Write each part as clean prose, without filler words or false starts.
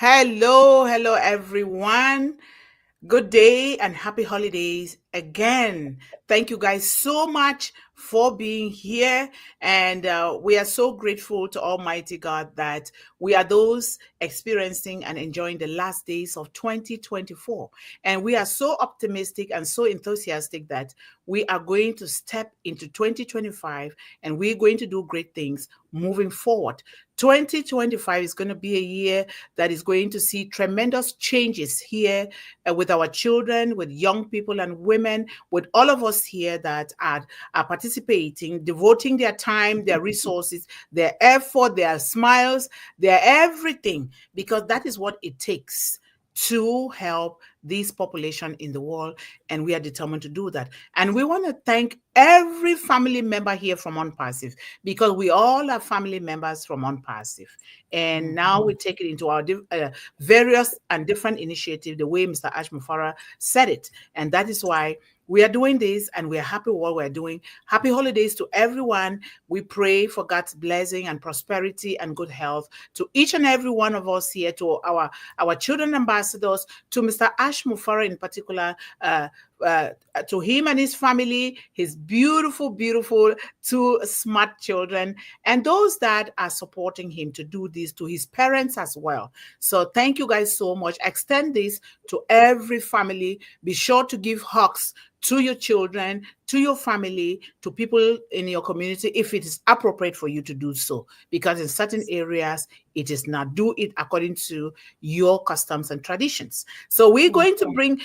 Hello, everyone. Good day and happy holidays again. Thank you guys so much for being here. And we are so grateful to Almighty God that we are those experiencing and enjoying the last days of 2024. And we are so optimistic and so enthusiastic that we are going to step into 2025 and we're going to do great things moving forward. 2025 is going to be a year that is going to see tremendous changes here with our children, with young people and women, with all of us here that are participating, devoting their time, their resources, their effort, their smiles, their everything, because that is what it takes to help this population in the world, and we are determined to do that. And we want to thank every family member here from Unpassive, because we all are family members from Unpassive, and now we take it into our various and different initiatives, the way Mr. Ash Mufara said it, and that is why we are doing this, and we are happy with what we're doing. Happy holidays to everyone. We pray for God's blessing and prosperity and good health to each and every one of us here, to our children ambassadors, to Mr. Ash Mufara in particular, to him and his family, his beautiful two smart children, and those that are supporting him to do this, to his parents as well. So thank you guys so much. Extend this to every family. Be sure to give hugs to your children, to your family, to people in your community, if it is appropriate for you to do so, because in certain areas it is not. Do it according to your customs and traditions. So we're going to bring,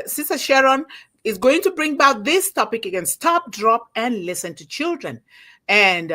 Sister Sharon is going to bring back this topic again: stop, drop, and listen to children. And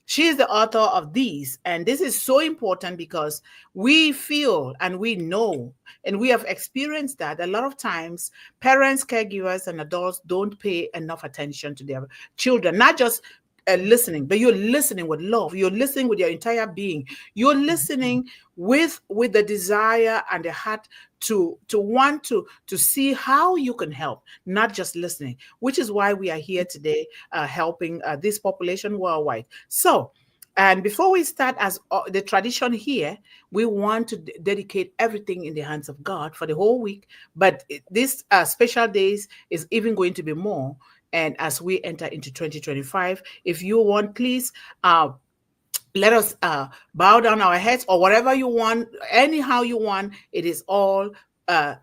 she is the author of these. And this is so important because we feel and we know and we have experienced that a lot of times parents, caregivers, and adults don't pay enough attention to their children, not just listening, but you're listening with love. You're listening with your entire being. You're listening with the desire and the heart to want to see how you can help, not just listening, which is why we are here today helping this population worldwide. So, and before we start, as the tradition here, we want to dedicate everything in the hands of God for the whole week. But this special days is even going to be more. And as we enter into 2025, if you want, please let us bow down our heads, or whatever you want, anyhow you want. It is all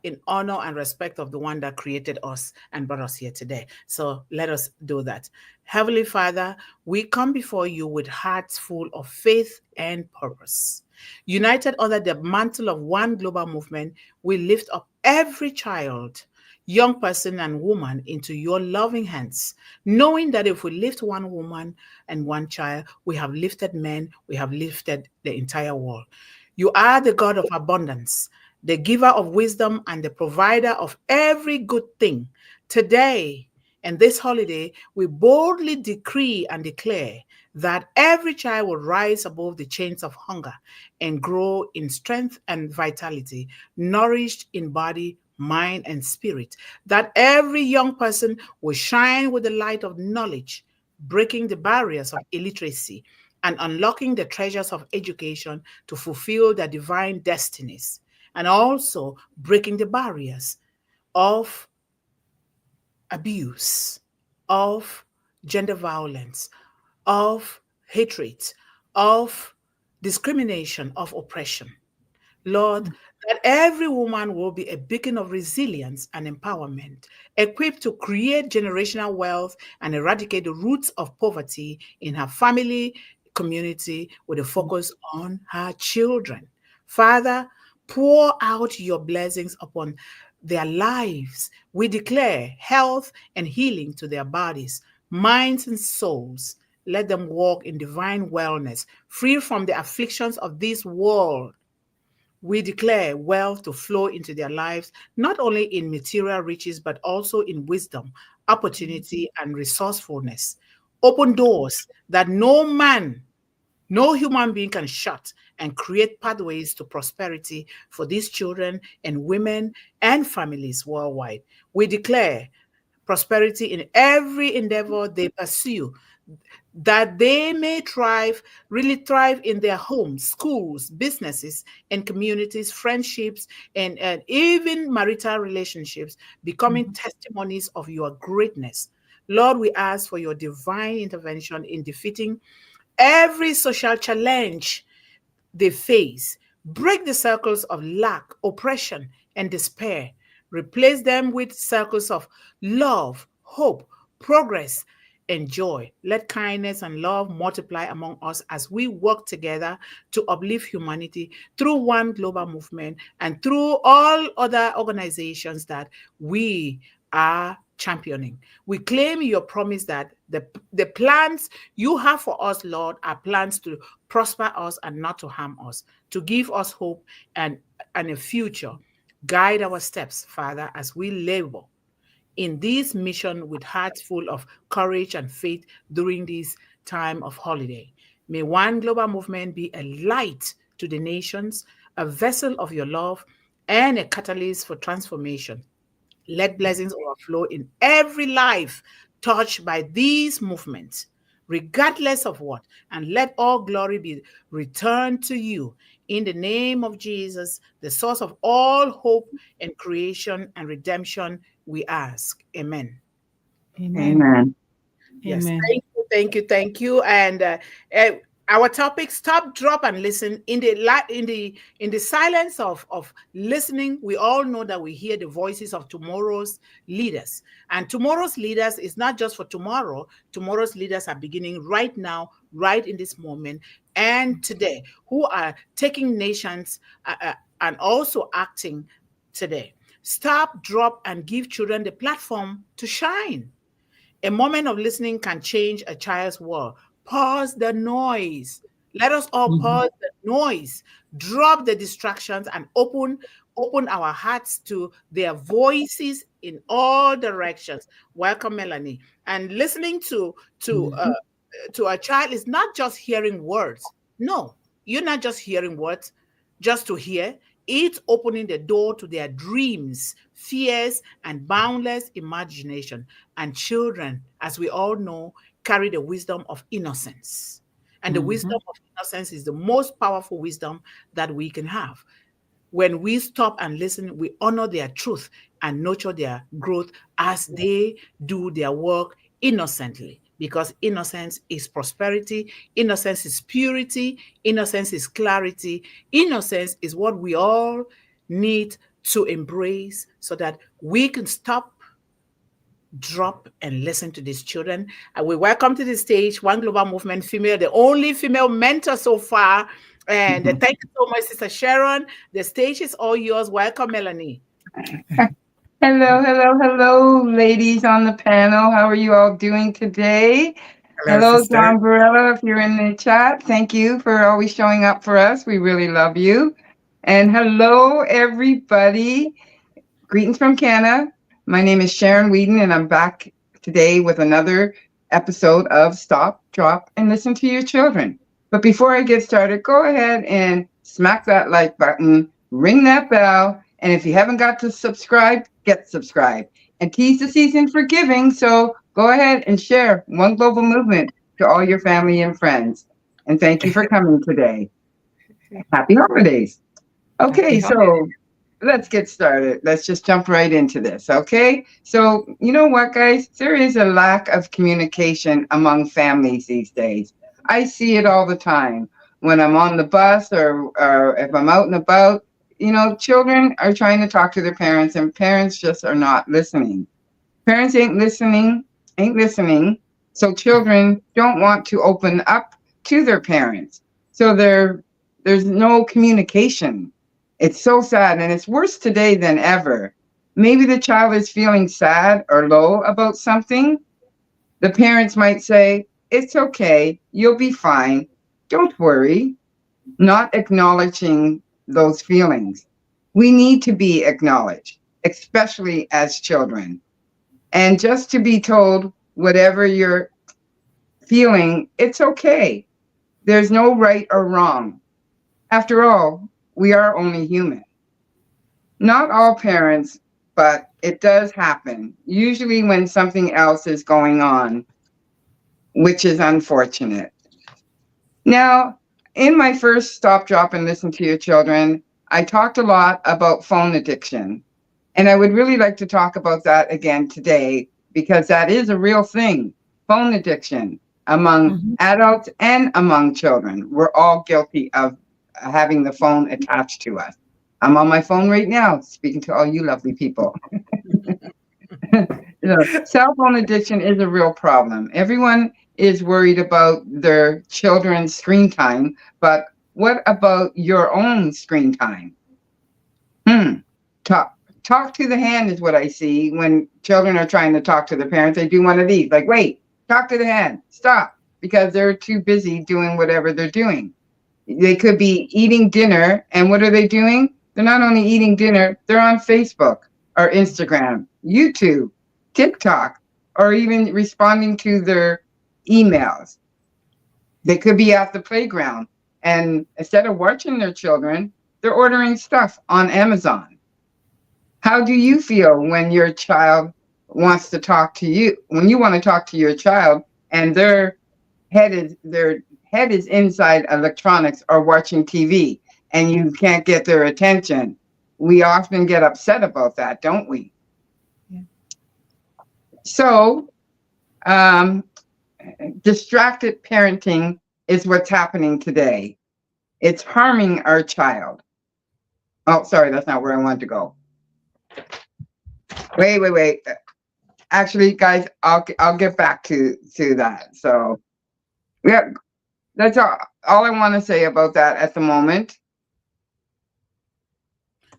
in honor and respect of the one that created us and brought us here today. So let us do that. Heavenly Father, we come before you with hearts full of faith and purpose. United under the mantle of one global movement, we lift up every child, young person, and woman into your loving hands, knowing that if we lift one woman and one child, we have lifted men, we have lifted the entire world. You are the God of abundance, the giver of wisdom, and the provider of every good thing. Today and this holiday, we boldly decree and declare that every child will rise above the chains of hunger and grow in strength and vitality, nourished in body, mind, and spirit, that every young person will shine with the light of knowledge, breaking the barriers of illiteracy and unlocking the treasures of education to fulfill their divine destinies, and also breaking the barriers of abuse, of gender violence, of hatred, of discrimination, of oppression. Lord, that every woman will be a beacon of resilience and empowerment, equipped to create generational wealth and eradicate the roots of poverty in her family, community, with a focus on her children. Father, pour out your blessings upon their lives. We declare health and healing to their bodies, minds, and souls. Let them walk in divine wellness, free from the afflictions of this world. We declare wealth to flow into their lives, not only in material riches, but also in wisdom, opportunity, and resourcefulness. Open doors that no man, no human being can shut, and create pathways to prosperity for these children and women and families worldwide. We declare prosperity in every endeavor they pursue. that they may thrive, really thrive in their homes, schools, businesses, and communities, friendships, and even marital relationships, becoming Mhm. testimonies of your greatness. Lord, we ask for your divine intervention in defeating every social challenge they face. Break the circles of lack, oppression, and despair. Replace them with circles of love, hope, progress, and joy. Let kindness and love multiply among us as we work together to uplift humanity through one global movement and through all other organizations that we are championing. We claim your promise that the plans you have for us, Lord, are plans to prosper us and not to harm us, to give us hope and a future. Guide our steps, Father, as we labor in this mission with hearts full of courage and faith during this time of holiday. May One Global Movement be a light to the nations, a vessel of your love, and a catalyst for transformation. Let blessings overflow in every life touched by these movements, regardless of what. And let all glory be returned to you. In the name of Jesus, the source of all hope and creation and redemption, we ask. Amen. Amen. Amen. Yes, Amen. thank you, thank you, thank you. And uh, our topic: stop, drop, and listen. In the silence of listening, we all know that we hear the voices of tomorrow's leaders. And tomorrow's leaders is not just for tomorrow. Tomorrow's leaders are beginning right now, right in this moment, and today, who are taking nations and also acting today. Stop, drop, and give children the platform to shine. A moment of listening can change a child's world. Pause the noise. Let us all Mhm. pause the noise, drop the distractions, and open our hearts to their voices in all directions. Welcome, Melanie. And listening to uh, Mhm. to a child is not just hearing words. No, you're not just hearing words just to hear. It's opening the door to their dreams, fears, and boundless imagination. And children, as we all know, carry the wisdom of innocence. And the wisdom Mhm. of innocence is the most powerful wisdom that we can have. When we stop and listen, we honor their truth and nurture their growth as they do their work innocently. Because innocence is prosperity, innocence is purity, innocence is clarity, innocence is what we all need to embrace so that we can stop, drop, and listen to these children. And we welcome to the stage One Global Movement female, the only female mentor so far. And thank you so much, Sister Sharon. The stage is all yours. Welcome, Melanie. Hello, hello, hello, ladies on the panel. How are you all doing today? Hello, Hello, sister. John Barilla, if you're in the chat. Thank you for always showing up for us. We really love you. And hello, everybody. Greetings from Canada. My name is Sharon Weeden, and I'm back today with another episode of Stop, Drop, and Listen to Your Children. But before I get started, go ahead and smack that like button, ring that bell, and if you haven't got to subscribe, get subscribed. And tease the season for giving, so go ahead and share One Global Movement to all your family and friends. And thank you for coming today. Happy holidays. Happy Okay, holidays. so let's get started. Let's just jump right into this. Okay. So, you know what, guys? There is a lack of communication among families these days. I see it all the time when I'm on the bus or if I'm out and about. Children are trying to talk to their parents, and parents just are not listening. Parents ain't listening. So children don't want to open up to their parents. So there's no communication. It's so sad, and it's worse today than ever. Maybe the child is feeling sad or low about something. The parents might say, "It's okay, you'll be fine. Don't worry," not acknowledging those feelings. We need to be acknowledged, especially as children. And just to be told whatever you're feeling, it's okay. There's no right or wrong. After all, we are only human. Not all parents, but it does happen, usually when something else is going on. which is unfortunate. Now, in my first Stop, Drop, and Listen to Your Children, I talked a lot about phone addiction. And I would really like to talk about that again today because that is a real thing. Phone addiction among Mhm. adults and among children. We're all guilty of having the phone attached to us. I'm on my phone right now speaking to all you lovely people. Cell phone addiction is a real problem. Everyone is worried about their children's screen time, but what about your own screen time? Hmm. Talk talk to the hand is what I see when children are trying to talk to their parents. They do one of these, like, wait, talk to the hand, stop, because they're too busy doing whatever they're doing. They could be eating dinner, and what are they doing? They're not only eating dinner, they're on Facebook or Instagram, YouTube, TikTok, or even responding to their emails. They could be at the playground, and instead of watching their children, they're ordering stuff on Amazon. How do you feel when your child wants to talk to you? When you want to talk to your child and their head is inside electronics or watching TV and you can't get their attention. We often get upset about that, don't we? Yeah. So, um, distracted parenting is what's happening today. It's harming our child. Oh, sorry, that's not where I want to go. Wait. Actually, guys, I'll get back to that. So, yeah, that's all I want to say about that at the moment.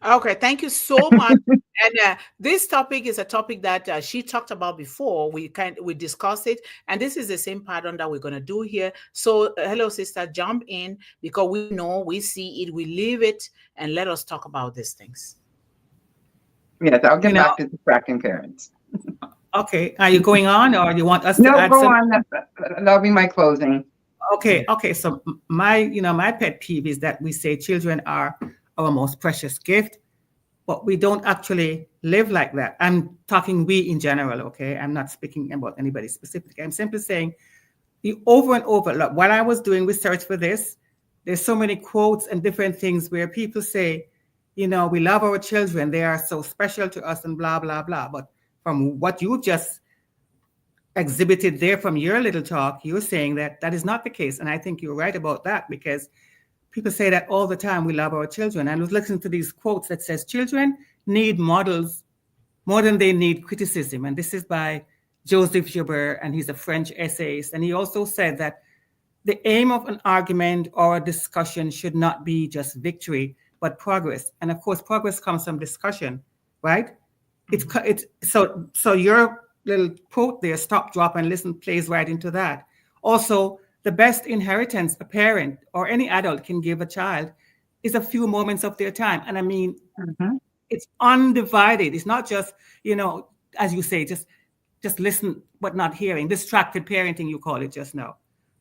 Okay, thank you so much. And this topic is a topic that she talked about before. We discussed it, and this is the same pattern that we're gonna do here. So, hello, sister, jump in because we know, we see it, we live it, and let us talk about these things. Yes, I'll You get know, back to distracting parents. okay. Are you going on, or you want us to No, add go some? on. That'll be my closing. Okay. So my pet peeve is that we say children are our most precious gift, but we don't actually live like that. I'm talking we in general, okay? I'm not speaking about anybody specific. I'm simply saying over and over. Look, while I was doing research for this, there's so many quotes and different things where people say, we love our children, they are so special to us, and blah blah blah. But from what you just exhibited there from your little talk, you're saying that that is not the case, and I think you're right about that because people say that all the time. We love our children. I was listening to these quotes that says children need models more than they need criticism. And this is by Joseph Joubert, and he's a French essayist. And he also said that the aim of an argument or a discussion should not be just victory, but progress. And of course, progress comes from discussion, right? So your little quote there, stop, drop, and listen, plays right into that. Also, the best inheritance a parent or any adult can give a child is a few moments of their time. And I mean, Mhm, it's undivided. It's not just, as you say, just listen but not hearing. Distracted parenting, you call it just now,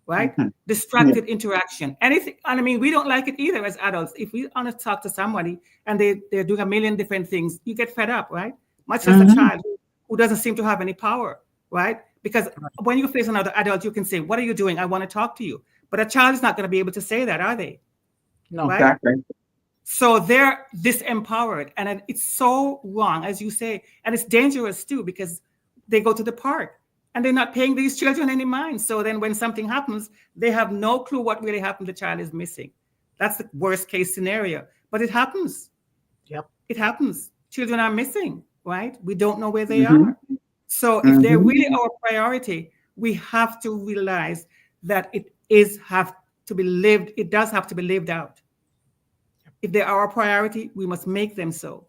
right? mhm. Yeah. Distracted interaction. Anything, and I mean, we don't like it either as adults. If we want to talk to somebody and they're doing a million different things, you get fed up, right? Much as a Mhm, child who doesn't seem to have any power, right? Because when you face another adult, you can say, "What are you doing? I want to talk to you." But a child is not going to be able to say that, are they? No. Right? exactly. So they're disempowered, and it's so wrong, as you say, and it's dangerous too because they go to the park and they're not paying these children any mind. So then, when something happens, they have no clue what really happened. The child is missing. That's the worst case scenario, but it happens. Yep. It happens. Children are missing, right? We don't know where they Mhm, are. So if they're mhm, really our priority, we have to realize that it is have to be lived. It does have to be lived out. If they are a priority, we must make them so,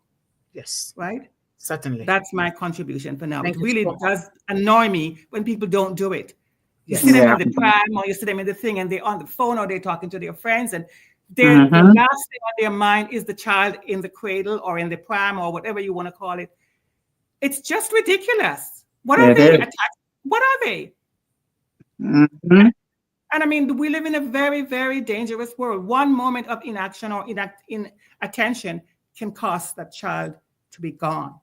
Yes. right? Certainly. That's my contribution for now. It Thank you really so much. does annoy me when people don't do it. You see Yes. them yeah. in the prime or you see them in the thing and they're on the phone or they're talking to their friends and the Mhm. last thing on their mind is the child in the cradle or in the prime or whatever you want to call it. It's just ridiculous. What are It they is. attached? What are they? Mhm, And I mean, we live in a very, very dangerous world. One moment of inaction or inattention can cause that child to be gone.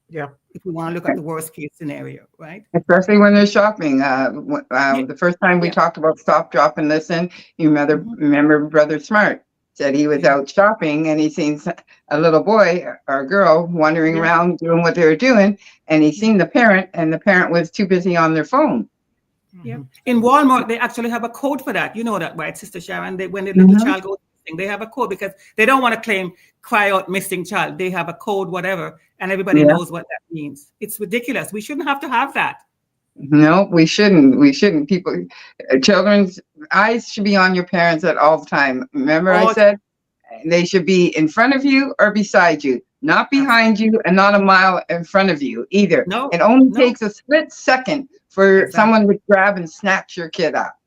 Yeah. if we want to look at the worst case scenario, right? Especially when they're shopping. Yeah. The first time we Yeah. talked about stop, drop, and listen, you Mhm. remember Brother Smart said he was Yeah. out shopping and he seen a little boy or a girl wandering Yeah. around doing what they were doing, and he Yeah. seen the parent, and the parent was too busy on their phone. Yeah. Mhm. In Walmart, they actually have a code for that. You know that, right, Sister Sharon? When the little Hmm. child goes missing, they have a code because they don't want to claim cry out missing child. They have a code, whatever, and everybody Yeah. knows what that means. It's ridiculous. We shouldn't have to have that. No, we shouldn't. We shouldn't. People, children's eyes should be on your parents at all time. Remember, I All said they should be in front of you or beside you, not behind absolutely. you and not a mile in front of you either. No, It only no, takes a split second for exactly. someone to grab and snatch your kid up.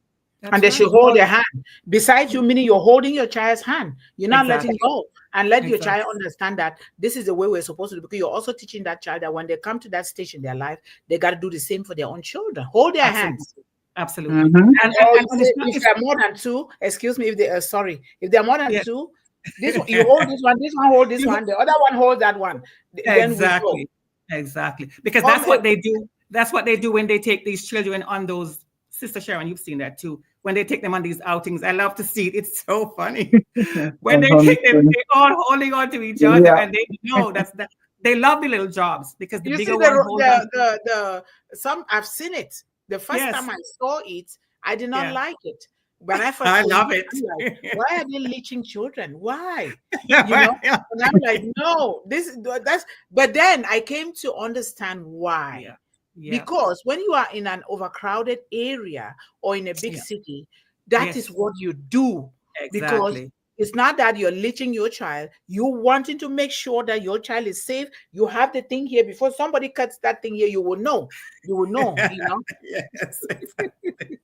And That's they should right. hold their hand. Besides you, Yeah, meaning you're holding your child's hand. You're not letting exactly. go. And let your Exactly. child understand that this is the way we're supposed to do. Because you're also teaching that child that when they come to that stage in their life, they got to do the same for their own children. Hold their Absolutely. hands. Absolutely. Hmm. Or you And it's say not, if it's, they're more than two, excuse me, if they sorry, if they're more than yeah. two, this one you hold this one hold this You- one, the other one hold that one. Then we go. exactly. Exactly. Because Mom, that's what they do. That's what they do when they take these children on those, Sister Sharon, you've seen that too. When they take them on these outings, I love to see it. It's so funny. When they take them, they all holding on to each other Yeah. and they know that's that they love the little jobs because the you see bigger one holds on. the some I've seen it. The first Yes. time I saw it, I did not Yeah. like it. When I first I saw it, love it. I'm like, why are they leeching children? Why? You know? Yeah. And I'm like, no, that's but then I came to understand why. Yeah. Yeah. Because when you are in an overcrowded area or in a big Yeah. city, that is Yes. what you do. Because Exactly. it's not that you're leeching your child, you're wanting to make sure that your child is safe. You have the thing here before somebody cuts that thing here, you will know. You will know, you know. Yes. Exactly.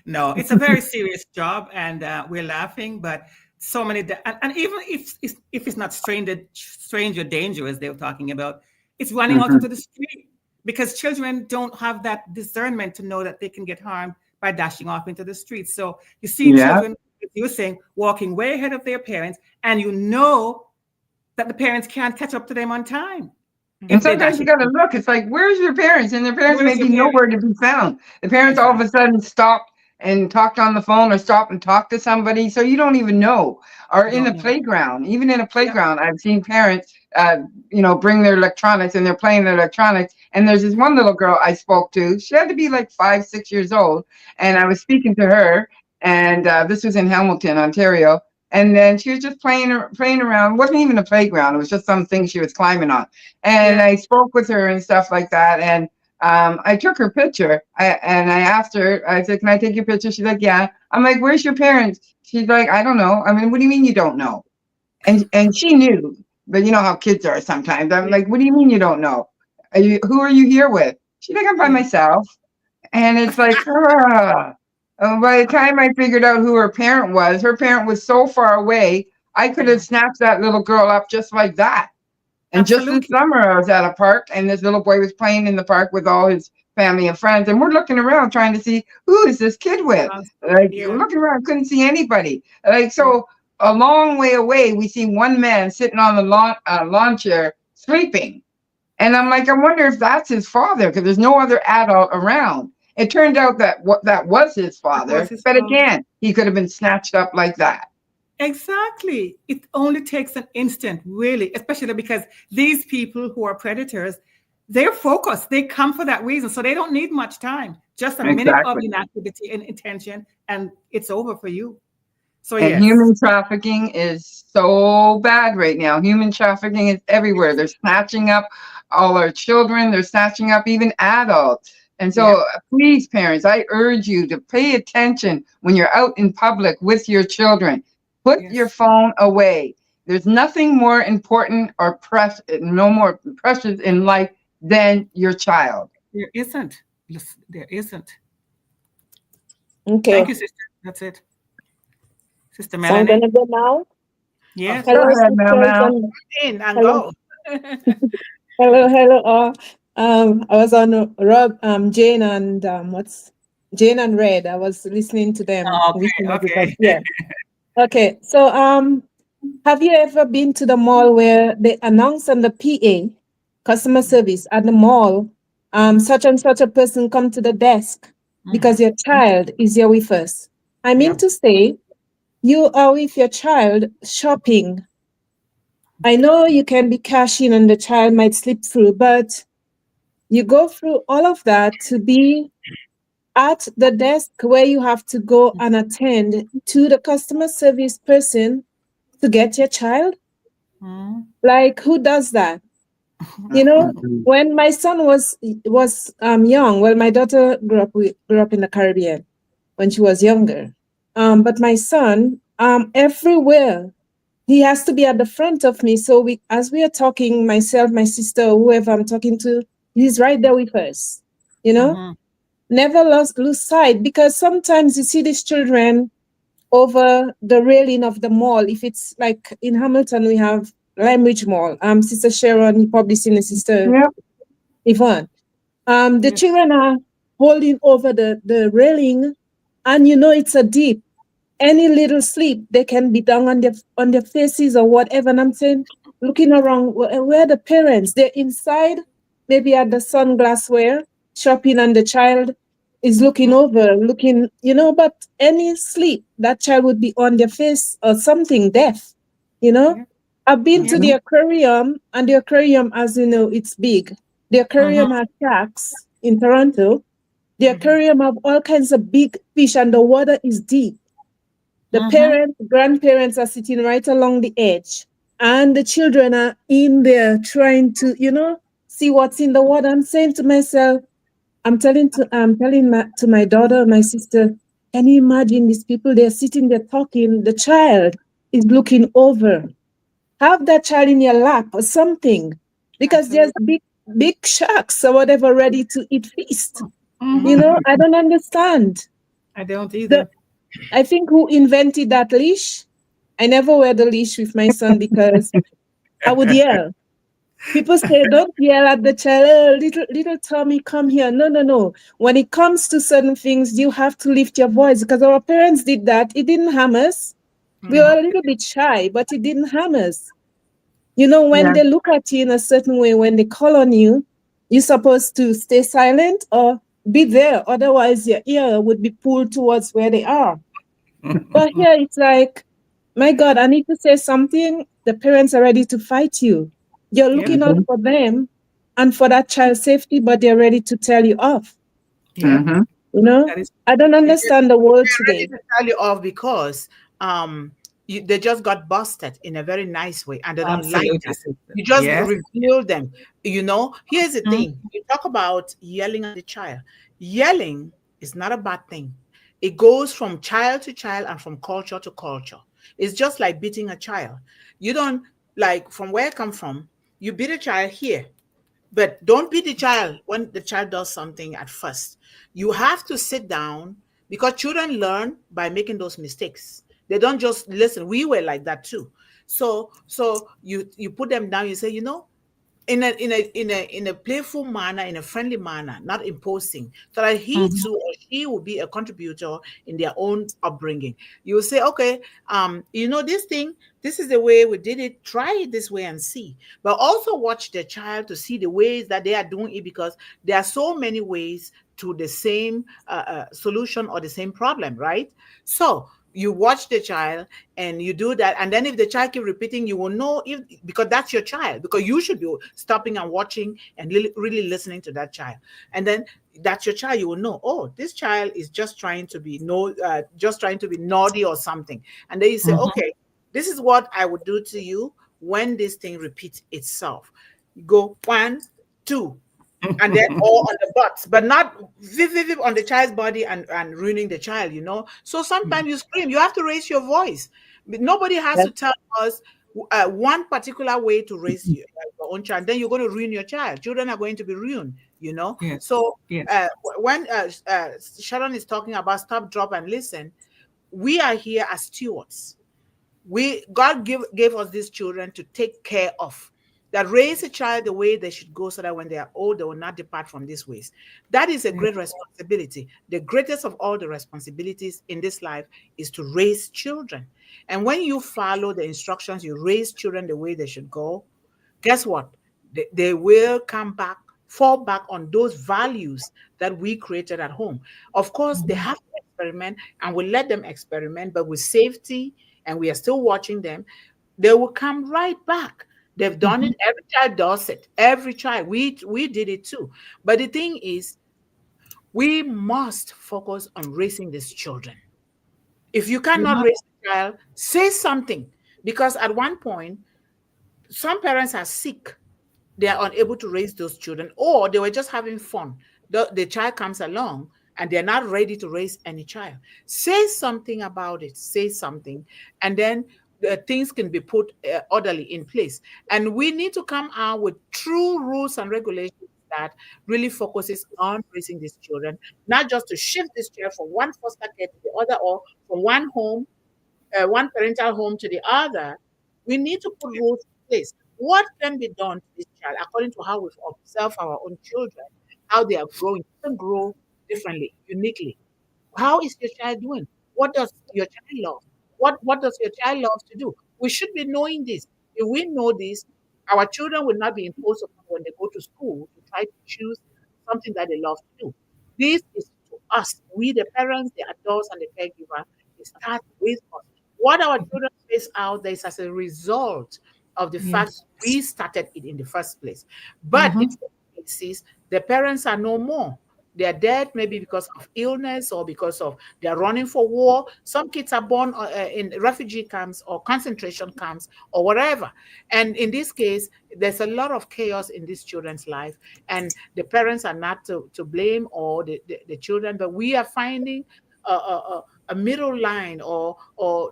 No, it's a very serious job, and we're laughing, but so many, and even if it's not stranger danger as they were talking about, it's running out Hmm. into the street because children don't have that discernment to know that they can get harmed by dashing off into the street. So you see Yeah. children, as you were saying, walking way ahead of their parents, and you know that the parents can't catch up to them on time And if they sometimes dash you it. got to look. It's like, where's your parents? And their parents may Where's your be parent? nowhere to be found. The parents all of Exactly. a sudden stop and talked on the phone or stop and talk to somebody. So you don't even know. Or You in don't the know. playground, even in a Yeah. playground, I've seen parents, bring their electronics and they're playing their electronics. And there's this one little girl I spoke to. She had to be like 5, 6 years old. And I was speaking to her. And this was in Hamilton, Ontario. And then she was just playing around. It wasn't even a playground. It was just something she was climbing on. And Yeah. I spoke with her and stuff like that. And I took her picture. And I asked her, I said, can I take your picture? She's like, yeah. I'm like, where's your parents? She's like, I don't know. I mean, what do you mean you don't know? And she knew, but you know how kids are sometimes. I'm Yeah. like, what do you mean you don't know? Who are you here with? She's like, I'm by Yeah. myself. And it's like, by the time I figured out who her parent was so far away, I could Yeah. have snapped that little girl up just like that. And just this Absolutely. summer, I was at a park, and this little boy was playing in the park with all his family and friends, and we're looking around trying to see who is this kid with. Like Yeah. looking around, couldn't see anybody. Like Yeah. so, a long way away, we see one man sitting on the lawn chair sleeping, and I'm like, I wonder if that's his father because there's no other adult around. It turned out that that was his That was father, his but fault. again, he could have been snatched up like that. Exactly. It only takes an instant, really, especially because these people who are predators, they're focused. They come for that reason. So they don't need much time. Just a minute of Exactly. inactivity and intention, and it's over for you. So, And yes. human trafficking is so bad right now. Human trafficking is everywhere. They're snatching up all our children. They're snatching up even adults. And Yep. so, please, parents, I urge you to pay attention when you're out in public with your children. Put your Yes. phone away. There's nothing more important or no more precious in life than your child. There isn't. There isn't. Okay, Thank you, sister. That's it. Sister so I'm Melanie? gonna go now. Yes. Go Hello, ahead, Mel sisters, Mel. and In and hello, go. hello, all. I was on Rob, Jane, and what's Jane and Red. I was listening to them, Okay. wishing everybody. Okay. Yeah. Okay. So, have you ever been to the mall where they announce on the PA customer service at the mall, such and such a person come to the desk because your child is here with us. I mean Yep. to say, you are with your child shopping. I know you can be cashing and the child might slip through, but you go through all of that to be at the desk where you have to go and attend to the customer service person to get your child. Like, who does that? You know, Mhm. when my son was young, well, my daughter grew up in the Caribbean when she was younger. But my son, everywhere he has to be at the front of me. So as we are talking, myself, my sister, whoever I'm talking to, he's right there with us. You know, never lose sight, because sometimes you see these children over the railing of the mall. If it's like in Hamilton, we have Limebridge Mall. Sister Sharon, you probably seen the sister Yep. Yvonne. The Yes. children are holding over the railing, and it's a deep. Any little slip, they can be down on their faces or whatever. And I'm saying, looking around, where are the parents? They're inside, maybe at the sunglassware, shopping, and the child is looking over, but any slip, that child would be on their face or something, deaf, you know. Yep. I've been to Yep. the Mhm. aquarium, and the aquarium, as you know, it's big. The aquarium has sharks in Toronto. The aquarium have all kinds of big fish, and the water is deep. The parents, grandparents are sitting right along the edge, and the children are in there trying to, see what's in the water. I'm saying to myself, to my daughter, my sister, can you imagine these people? They're sitting there talking. The child is looking over. Have that child in your lap or something, because there's Absolutely. big sharks or whatever ready to eat feast. Mm-hmm. I don't understand. I don't The either. I think who invented that leash? I never wear the leash with my son because I would yell. People say, don't yell at the child. "Oh, little Tommy, come here." No, no, no. When it comes to certain things, you have to lift your voice, because our parents did that. It didn't harm us. We were a little bit shy, but it didn't harm us. When Yeah. they look at you in a certain way, when they call on you, you're supposed to stay silent or be there. Otherwise, your ear would be pulled towards where they are. But here it's like, my God, I need to say something. The parents are ready to fight you. You're Yep. looking out Mhm. for them and for that child's safety, but they're ready to tell you off. Yep. Mhm. You know, That is. I don't understand the world They're ready today. to tell you off because they just got busted in a very nice way and they don't like Absolutely, that. sister. You just Yes. reveal them. Here's the Mm. thing. You talk about yelling at the child. Yelling is not a bad thing. It goes from child to child and from culture to culture. It's just like beating a child. You don't, like, from where I come from, you beat a child here, but don't beat the child when the child does something at first. You have to sit down, because children learn by making those mistakes. They don't just listen. We were like that too. So you put them down, you say, in a playful manner, in a friendly manner, not imposing, so that he Mhm. too or she will be a contributor in their own upbringing. You will say, okay, this thing, this is the way we did it. Try it this way and see. But also watch the child to see the ways that they are doing it, because there are so many ways to the same solution or the same problem, right? So you watch the child and you do that, and then if the child keep repeating, you will know, if because that's your child, because you should be stopping and watching and really listening to that child. And then that's your child. You will know, oh, this child is just trying to be just trying to be naughty or something. And then you say, Mhm. okay, this is what I would do to you when this thing repeats itself. You go 1, 2, and then all on the butts, but not on the child's body and ruining the child. So sometimes you scream, you have to raise your voice. But nobody has to That's tell us one particular way to raise your own child. Then you're going to ruin your child. Children are going to be ruined. Yes. So Yes. when Sharon is talking about stop, drop, and listen, we are here as stewards. God gave us these children to take care of, that raise a child the way they should go, so that when they are old they will not depart from these ways. That is a Yes. great responsibility. The greatest of all the responsibilities in this life is to raise children. And when you follow the instructions, you raise children the way they should go, guess what? they will come back, fall back on those values that we created at home. Of course, they have to experiment, and we let them experiment, but with safety, and we are still watching them. They will come right back. They've done it. Every child does it. Every child. We did it too. But the thing is, we must focus on raising these children. If you cannot raise a child, say something. Because at one point, some parents are sick. They are unable to raise those children, or they were just having fun. The child comes along and they're not ready to raise any child. Say something about it. Say something. And then things can be put orderly in place. And we need to come out with true rules and regulations that really focuses on raising these children, not just to shift this child from one foster care to the other, or from one home, one parental home to the other. We need to put rules in place. What can be done to this child according to how we've observed our own children, how they are growing? Children grow differently, uniquely. How is your child doing? What does your child love? What does your child love to do? We should be knowing this. If we know this, our children will not be imposed upon when they go to school to try to choose something that they love to do. This is to us, we the parents, the adults, and the caregiver. It starts with us. What our children face out there is as a result of the fact we started it in the first place. But in some cases, the parents are no more. They are dead, maybe because of illness or because of they're running for war. Some kids are born in refugee camps or concentration camps or whatever. And in this case, there's a lot of chaos in these children's life. And the parents are not to blame, or the children, but we are finding a middle line, or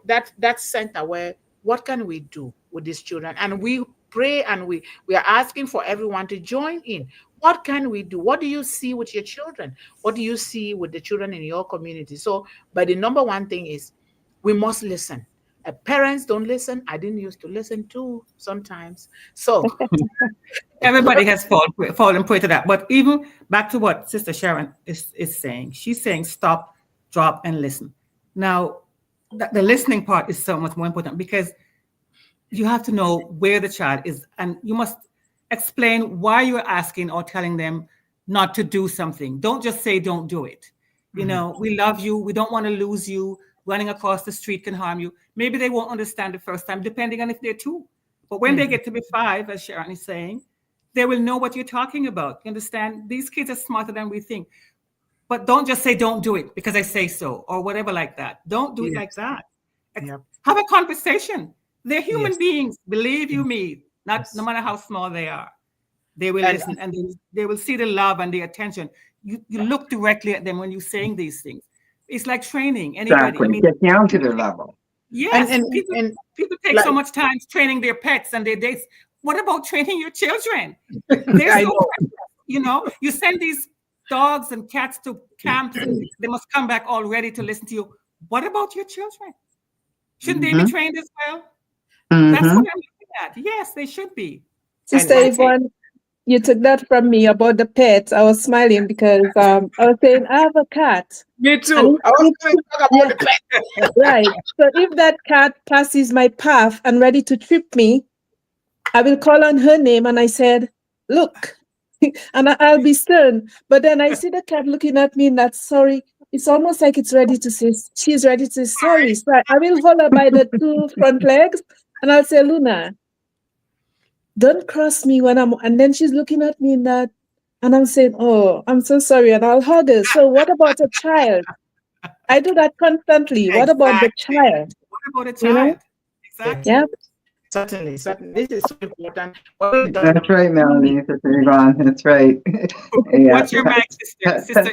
that center where what can we do with these children? And we pray, and we are asking for everyone to join in. What can we do? What do you see with your children? What do you see with the children in your community? So, but the number one thing is we must listen. Parents don't listen. I didn't used to listen too sometimes. So Everybody has fallen prey to that. But even back to what Sister Sharon is saying, she's saying stop, drop, and listen. Now, the listening part is so much more important, because you have to know where the child is, and you must explain why you're asking or telling them not to do something. Don't just say don't do it. You know, we love you. We don't want to lose you. Running across the street can harm you. Maybe they won't understand the first time, depending on if they're 2. But when they get to be 5, as Sharon is saying, they will know what you're talking about. You understand? These kids are smarter than we think. But don't just say don't do it because I say so, or whatever like that. Don't do it like that. Have a conversation. They're human beings, believe you me, no matter how small they are. They will listen, and they will see the love and the attention. You look directly at them when you're saying these things. It's like training anybody. Exactly. I mean, get down to their level. Yes, people take so much time training their pets and their dates. What about training your children? They're so precious, you know. You send these dogs and cats to camps, and they must come back all ready to listen to you. What about your children? Shouldn't they be trained as well? That's what I'm looking at. Yes, they should be. Sister Yvonne, you took that from me about the pets. I was smiling because I was saying I have a cat. Me too. I was going to talk about the pet. Right. So if that cat passes my path and ready to trip me, I will call on her name and I said, look, and I'll be stern. But then I see the cat looking at me and that's sorry. It's almost like it's ready to say, she's ready to say sorry. So I will hold her by the 2 front legs and I'll say, Luna, don't cross me when and then she's looking at me in that, and I'm saying, oh, I'm so sorry, and I'll hug her. So what about a child? I do that constantly. What about the child? What about a child? You know? Exactly. Yeah. Certainly. This is so important. That's right, Melanie. Sister Yvonne. That's right. What's your mic, sister?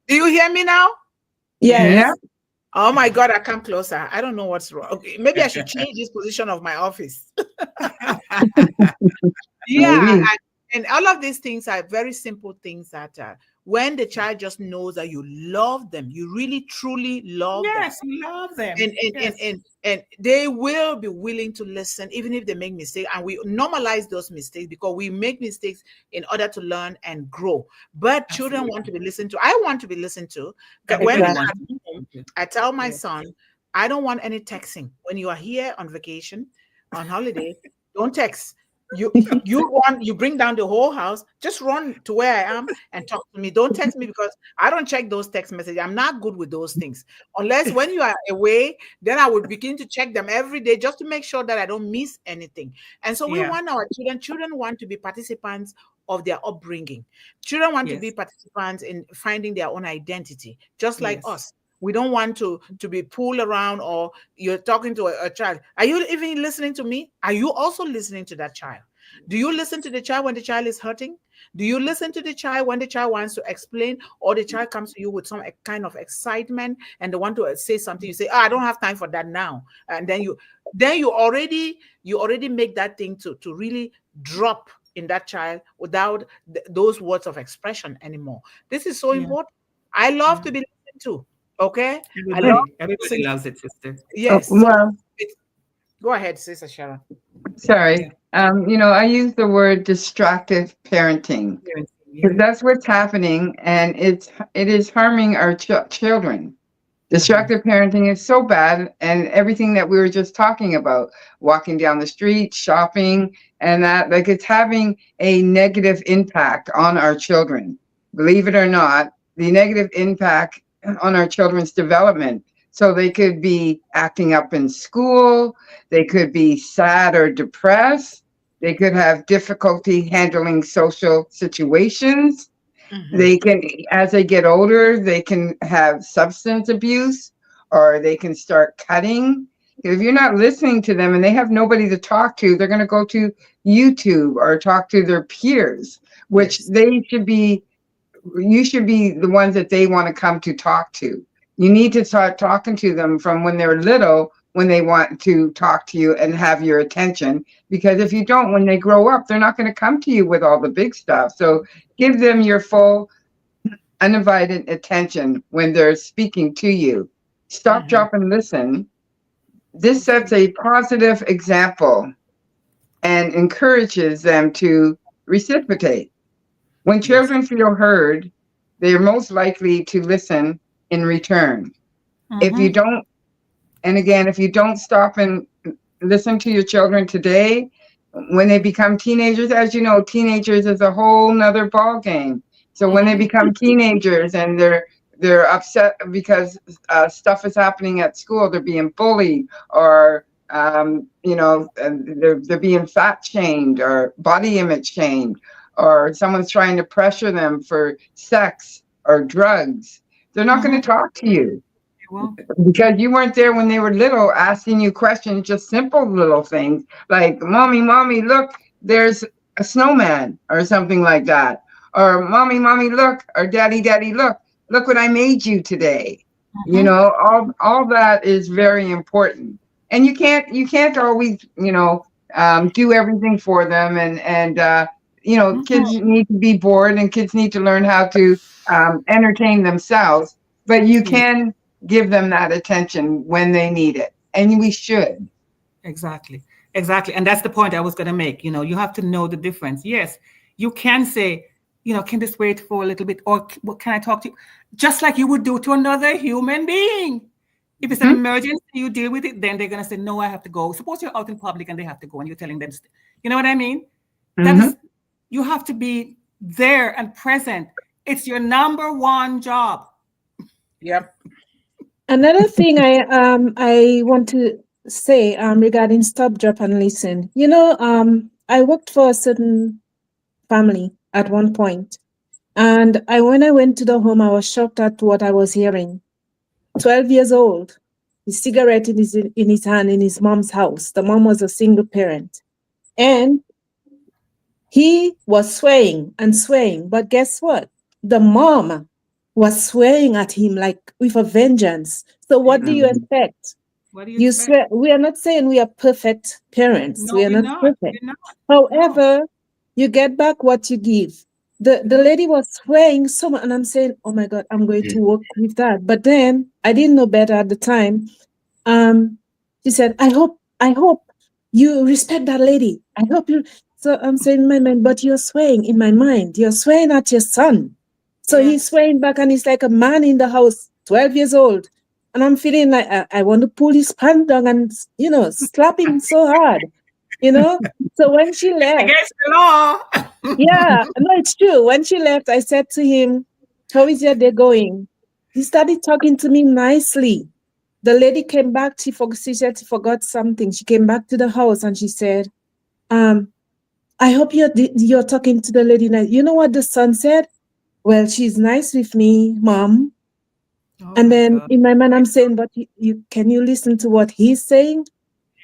Do you hear me now? Yes. Oh my God, I come closer. I don't know what's wrong. Okay, maybe I should change this position of my office. And all of these things are very simple things that when the child just knows that you love them, you really truly love them. Yes, you love them. And they will be willing to listen, even if they make mistakes. And we normalize those mistakes because we make mistakes in order to learn and grow. But children want to be listened to. I want to be listened to. When I'm at home, I tell my son, I don't want any texting. When you are here on vacation, on holiday, don't text. You bring down the whole house. Just run to where I am and talk to me. Don't text me because I don't check those text messages. I'm not good with those things. Unless when you are away, then I would begin to check them every day just to make sure that I don't miss anything. And so we Yeah. want our children want to be participants of their upbringing. Children want to Yes. be participants in finding their own identity, just like Yes. us. We don't want to be pulled around, or you're talking to a child. Are you even listening to me? Are you also listening to that child? Do you listen to the child when the child is hurting? Do you listen to the child when the child wants to explain, or the child comes to you with some kind of excitement and they want to say something? You say, "Oh, I don't have time for that now," and then you already make that thing to really drop in that child without those words of expression anymore. This is so Yeah. important. I love Yeah. to be listened to. Okay, I love Everybody loves it, sister. Oh, yes. So well, go ahead, Sister Sharon. sorry. Yeah. I use the word distractive parenting Yeah. because that's what's happening, and it is harming our children. Distracted parenting is so bad, and everything that we were just talking about, walking down the street, shopping, and that, like, it's having a negative impact on our children. Believe it or not, the negative impact on our children's development. So they could be acting up in school, they could be sad or depressed, they could have difficulty handling social situations, Mhm. they can, as they get older, they can have substance abuse, or they can start cutting. If you're not listening to them and they have nobody to talk to, they're going to go to YouTube or talk to their peers, which Yes. you should be the ones that they want to come to talk to. You need to start talking to them from when they're little, when they want to talk to you and have your attention. Because if you don't, when they grow up, they're not going to come to you with all the big stuff. So give them your full undivided attention when they're speaking to you. Stop, Mhm. drop, and listen. This sets Absolutely. a positive example and encourages them to reciprocate. When Yes. children feel heard, they are most likely to listen in return. If you Mm-hmm. don't, and again, if you don't stop and listen to your children today, when they become teenagers, as you know, teenagers is a whole nother ball game. So when they Mhm. become teenagers and they're upset because stuff is happening at school, they're being bullied, or they're being fat shamed or body image shamed, or someone's trying to pressure them for sex or drugs. They're not going Mm-hmm. to talk to you Well, because you weren't there when they were little, asking you questions, just simple little things like, mommy, look, there's a snowman, or something like that. Or mommy, look, or daddy, look what I made you today. mm-hmm. All that is very important. And you can't always, do everything for them. And kids Mm-hmm. need to be bored, and kids need to learn how to entertain themselves. But you Yeah. can give them that attention when they need it. And we should. Exactly. Exactly. And that's the point I was going to make. You have to know the difference. Yes, you can say, can this wait for a little bit? Or what can I talk to you? Just like you would do to another human being. If it's an Mhm. emergency, you deal with it, then they're going to say, no, I have to go. Suppose you're out in public and they have to go and you're telling them, you know what I mean? That Mhm. is, you have to be there and present. It's your number one job. Yep. Another thing I want to say regarding stop, drop, and listen. I worked for a certain family at one point, and when I went to the home, I was shocked at what I was hearing. 12 years old, his cigarette in his hand in his mom's house. The mom was a single parent, and he was swaying and swaying. But guess what? The mom was swearing at him like with a vengeance. So what do you Exactly. Mhm. expect? What do you You expect? swear, we are not saying we are perfect parents. No, We are we're not not. perfect. We're not. No. However, you get back what you give. The Mhm. lady was swearing so much, and I'm saying, oh my God, I'm going to work with that. But then I didn't know better at the time. Um, she said, I hope you respect that lady. I hope you. So I'm saying in my mind, but you're swearing in my mind. You're swearing at your son. So he's Yes. swearing back, and he's like a man in the house, 12 years old. And I'm feeling like I want to pull his pants down and, slap him so hard. you know. So when she left, Against the law. yeah, no, it's true. When she left, I said to him, "How is your day going?" He started talking to me nicely. The lady came back. She said she forgot something. She came back to the house and she said, I hope you're talking to the lady nice. You know what the son said? Well, she's nice with me, mom. Oh And my then God. in my mind, I'm saying, but you can you listen to what he's saying?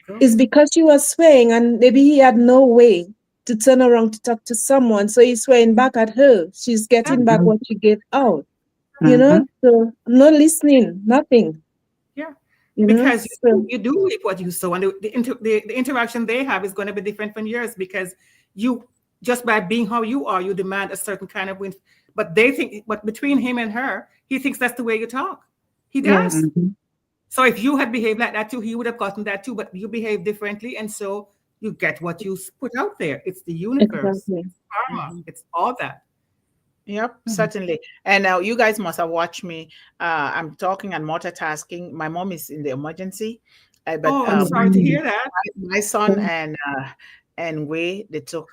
Go. It's because she was swearing and maybe he had no way to turn around to talk to someone. So he's swearing back at her. She's getting back what she gave out, you Mm-hmm. know? So I'm not listening, nothing, Yeah. you know? Because So, you do reap what you sow, and the interaction they have is going to be different from yours because you, just by being how you are, you demand a certain kind of win. But they think, but between him and her, he thinks that's the way you talk. He yes, does. So if you had behaved like that too, he would have gotten that too. But you behave differently, and so you get what you put out there. It's the universe. exactly. It's karma. Mhm. It's all that. Yep, Mhm. certainly. And now you guys must have watched me. I'm talking and multitasking. My mom is in the emergency, but Oh, I'm sorry to hear that. my son and we they took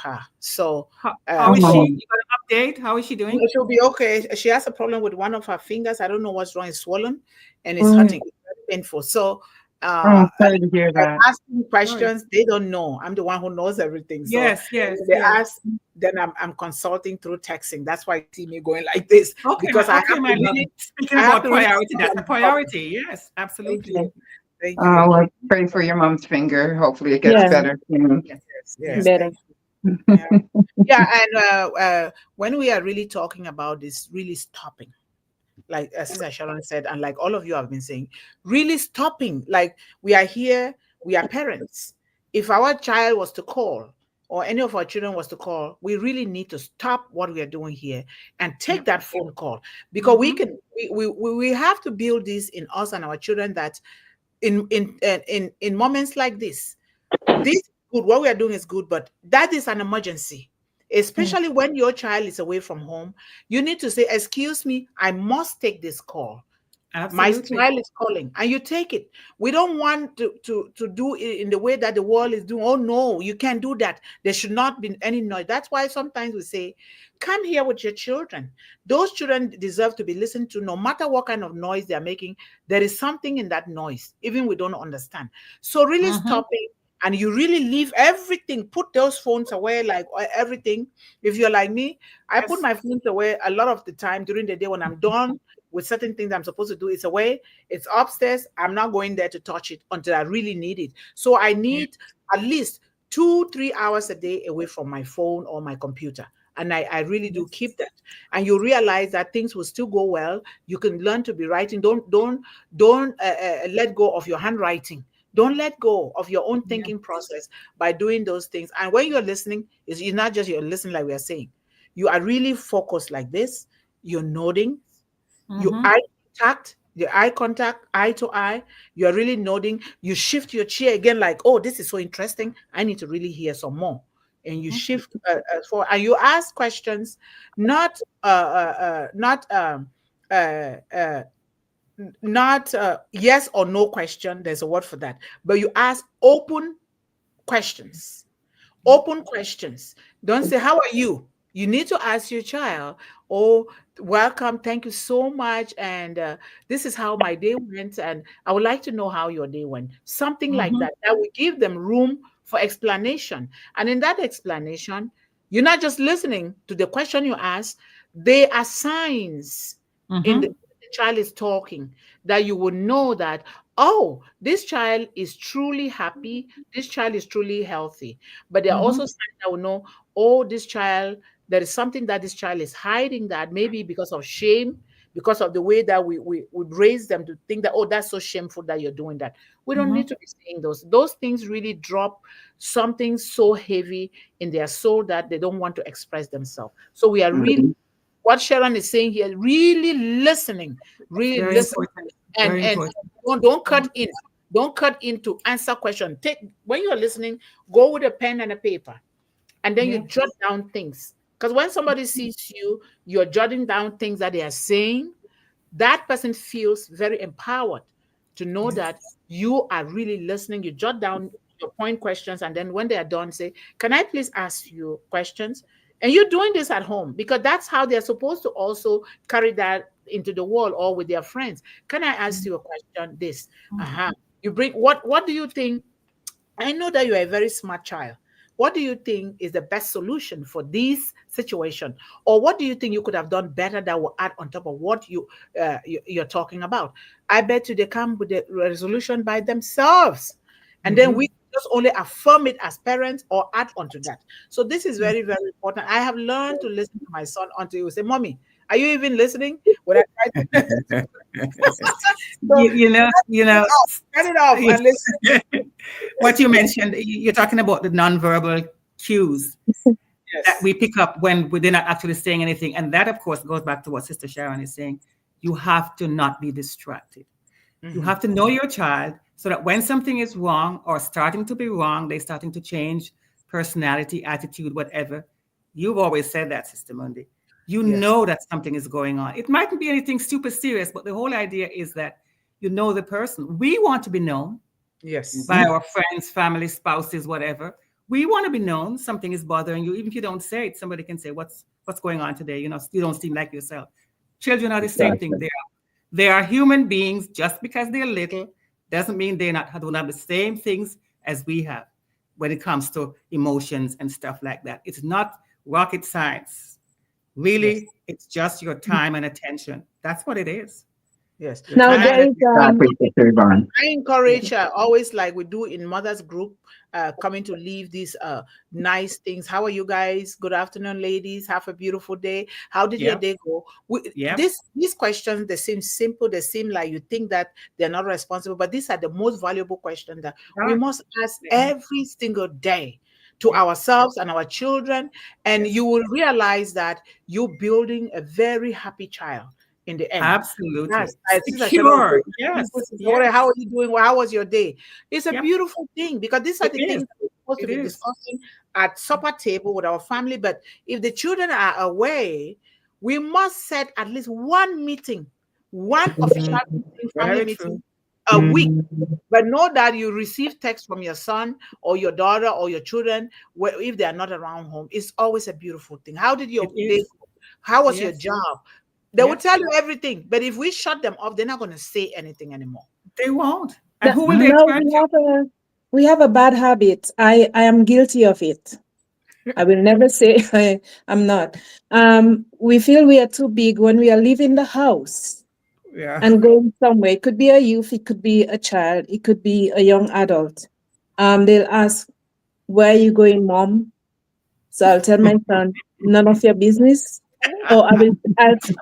her. So How is she? Oh, You got an update? How is she doing? she'll be okay. She has a problem with one of her fingers. I don't know what's wrong. It's swollen and it's Mm, hurting. It's very painful. So oh, sorry to hear I that. ask them Sorry. questions. They don't know. I'm the one who knows everything. So Yes, yes, when they yes. ask, then I'm consulting through texting. That's why you see me going like this because Okay, my love. Speaking I have about to really priority, see that's a them talk. priority. Yes, Thank absolutely. you. Thank you. Oh, well, pray for your mom's finger. Hopefully it gets yeah, better soon. Yes, Yes, yes. yes. better. Thank you. Yeah. Yeah. And when we are really talking about this, really stopping, like Sister Sharon said, and like all of you have been saying, really stopping. Like we are here, we are parents. If our child was to call, or any of our children was to call, we really need to stop what we are doing here and take Yep. that phone call because we Mm-hmm. can. We have to build this in us and our children that in moments like this is good. What we are doing is good, but that is an emergency. Yeah. Especially when your child is away from home, you need to say, "Excuse me, I must take this call. My Absolutely. child is calling," and you take it. We don't want to do it in the way that the world is doing. Oh no, you can't do that. There should not be any noise. That's why sometimes we say, "Come here with your children." Those children deserve to be listened to, no matter what kind of noise they are making. There is something in that noise, even we don't understand. So really Mm-hmm. stopping, and you really leave everything. Put those phones away, like everything. If you're like me, I put Yes. my phones away a lot of the time during the day when I'm done with certain things I'm supposed to do. It's away, it's upstairs. I'm not going there to touch it until I really need it. So I Yeah. need at least 2-3 hours a day away from my phone or my computer. And I really do Yes. keep that. And you realize that things will still go well. You can learn to be writing. Don't let go of your handwriting. Don't let go of your own Yeah. thinking process by doing those things. And when you're listening, it's not just you're listening like we are saying. You are really focused like this. You're nodding, you Mm-hmm. eye contact, eye to eye. You're really nodding. You shift your chair again, like, oh, this is so interesting. I need to really hear some more. And you Mm-hmm. shift for, and you ask questions, not uh, uh, not yes or no question. There's a word for that, but you ask open questions. Yep. Open questions. Don't say, "How are you?" You need to ask your child, "Oh, welcome. Thank you so much. And this is how my day went. And I would like to know how your day went." Something like Mm-hmm. that. That will give them room for explanation. And in that explanation, you're not just listening to the question you ask, they are signs in Mm-hmm. the child is talking that you will know that, oh, this child is truly happy, this child is truly healthy. But there are Mm-hmm. also signs that will know, oh, this child, there is something that this child is hiding, that maybe because of shame, because of the way that we raise them to think that, oh, that's so shameful that you're doing that. We don't Mm-hmm. need to be saying those. Those things really drop something so heavy in their soul that they don't want to express themselves. So we are really, Mhm. what Sharon is saying here, really Very listening, important. and Very important. don't cut in. Don't cut in to answer question. Take, when you're listening, go with a pen and a paper, and then you Yeah. jot down things. Because when somebody sees you, you're jotting down things that they are saying, that person feels very empowered to know Yes. that you are really listening. You jot down your point questions, and then when they are done, say, "Can I please ask you questions?" And you're doing this at home because that's how they're supposed to also carry that into the world or with their friends. Can I ask you a question? This, you bring what do you think? I know that you are a very smart child. What do you think is the best solution for this situation? Or what do you think you could have done better that will add on top of what you're talking about? I bet you they come with the resolution by themselves. And then we just only affirm it as parents or add on to that. So this is very, very important. I have learned to listen to my son until he say, "Mommy, are you even listening?" When I try to so you know, turn it off and listen. what you mentioned, you're talking about the nonverbal cues that Yes. we pick up when they're not actually saying anything. And that, of course, goes back to what Sister Sharon is saying. You have to not be distracted. You have to know your child so that when something is wrong or starting to be wrong, they're starting to change personality, attitude, whatever. You've always said that, Sister Mundih. You Yes. know that something is going on. It mightn't be anything super serious, but the whole idea is that you know the person. We want to be known Yes. by our friends, family, spouses, whatever. We want to be known. Something is bothering you. Even if you don't say it, somebody can say, what's going on today? You know, you don't seem like yourself. Children are the same thing. They are human beings. Just because they're little doesn't mean they don't have the same things as we have when it comes to emotions and stuff like that. It's not rocket science. Really, Yes. it's just your time and attention. That's what it is. Yes. Your Now time And there and is Exactly, Sister Yvonne. I encourage always like we do in mothers group, coming to leave these nice things. How are you guys? Good afternoon, ladies. Have a beautiful day. How did your yeah, day go? yeah, These questions, they seem simple. They seem like you think that they're not responsible, but these are the most valuable questions that we must ask yeah, every single day to yeah, ourselves and our children. And yes. you will realize that you're building a very happy child in the end. Yes, Absolutely. Sister Sharon, Secure. Yes, how are yes. you doing? Well, how was your day? It's a Yep, beautiful thing because these are it the is. things that we're supposed to It be is. discussing at supper table with our family. But if the children are away, we must set at least one meeting, one official meeting, family Very true. meeting a week. But know that you receive text from your son or your daughter or your children if they are not around home. It's always a beautiful thing. How did It your day is. go? How was your Yes. job? They will Yep. tell you everything. But if we shut them off, they're not going to say anything anymore. They won't. And the, who will they now turn to? we have a bad habit. I am guilty of it. I will never say I'm not. We feel we are too big when we are leaving the house Yeah. and going somewhere. It could be a youth, it could be a child, it could be a young adult. They'll ask, "Where are you going, mom?" So I'll tell my son, "None of your business." Or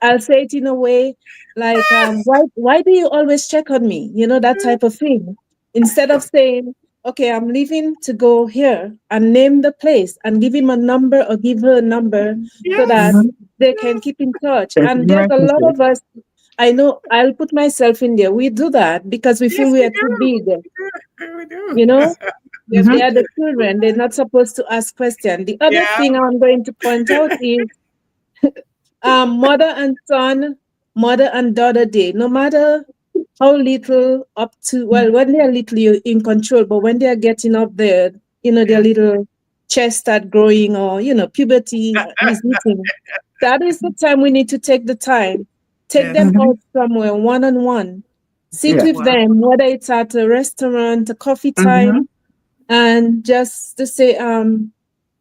I'll say it in a way like, why do you always check on me? You know, that type of thing. Instead of saying, "Okay, I'm leaving to go here," and name the place and give him a number or give her a number so that Yes. they can Yes. keep in touch. There's And there's a lot messages. of us, I know, I'll put myself in there. We do that because we feel Yes, we we are too do. big. We do. You know, Yes, they we are do. the children. They're not supposed to ask questions. The other Yeah. thing I'm going to point out is mother and son, mother and daughter day. No matter how little up to, well, when they're little, you're in control, but when they're getting up there, their Yeah. little chest start growing or, puberty is hitting. That is the time we need to take the time, take them Yes. Mhm. out somewhere one on one, sit Yeah. with Wow. them, whether it's at a restaurant, a coffee Mm-hmm. time, and just to say,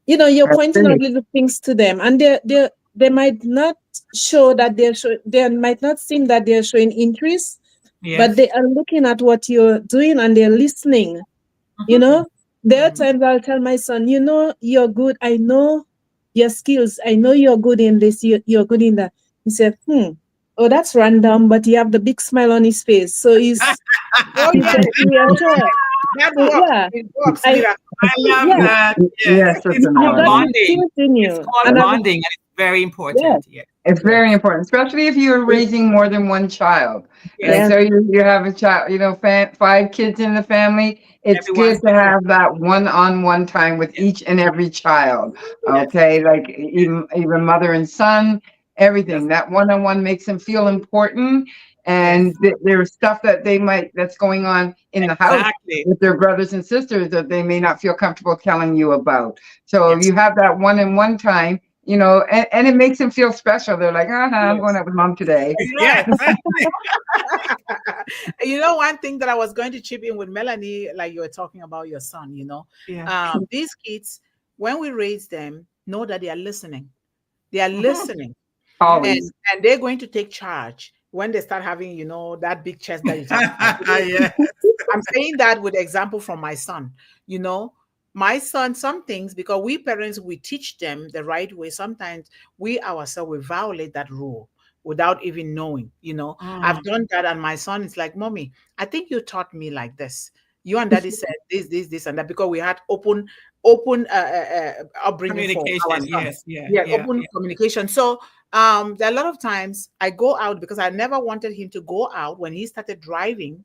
you're That's pointing out it. little things to them, and they might not show that they might not seem that they're showing interest, but Yes. they are looking at what you're doing and they're listening. You Mhm. know, there are Mhm. times I'll tell my son, you're good. I know your skills. I know you're good in this. You're good in that. He said, oh, that's random, but he have the big smile on his face. So Oh, he's yes. getting reassured. That So works. yeah, It works, I miracle. I love yeah, that. Yes. Yes, It's Sister you called got Melanie. the bonding. skills in It's you. called And bonding, and it's very yeah, important. Yes. It's very Yes. important, especially if you're raising more than one child. Like, yeah. Yes. so you have a child, 5 kids in the family. It's Everyone's good to different. have that one-on-one time with Yes. each and every child. Yes. Okay, like even mother and son, Yes. everything. That one-on-one makes them feel important, And there's stuff that that's going on in the house Exactly. with their brothers and sisters that they may not feel comfortable telling you about. So Yes. you have that one-on-one time, and it makes them feel special. They're like, I'm going out with mom today. Yes. One thing that I was going to chip in with Melanie, like you were talking about your son, Yeah. these kids, when we raise them, know that they are listening. They are listening. Always. And they're going to take charge when they start having, that big chest that you talk about. Yes. I'm saying that with example from my son. My son, some things, because we parents, we teach them the right way. Sometimes we ourselves, we violate that rule without even knowing, I've done that. And my son is like, Mommy, I think you taught me like this. You and daddy said this, and that, because we had open upbringing for our son. Yes. Yeah. Open communication. So there are a lot of times I go out, because I never wanted him to go out when he started driving,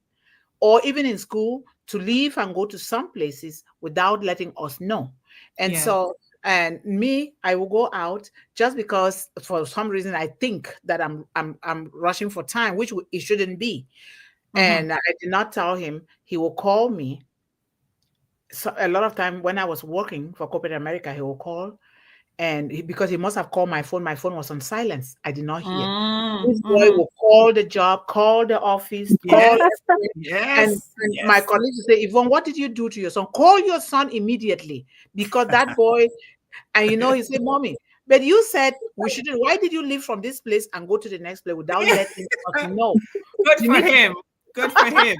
or even in school, to leave and go to some places without letting us know. And Yeah. so, and me, I will go out just because for some reason I think that I'm rushing for time, which it shouldn't be. And I did not tell him. He will call me. So a lot of time when I was working for corporate America, he will call, and because he must have called my phone was on silence. I did not hear. This boy will call the job, call the office, call and my colleagues will say, Yvonne, what did you do to your son? Call your son immediately, because that boy, and he said, Mommy, but you said we shouldn't. Why did you leave from this place and go to the next place without letting us know? Good for him. Good for him.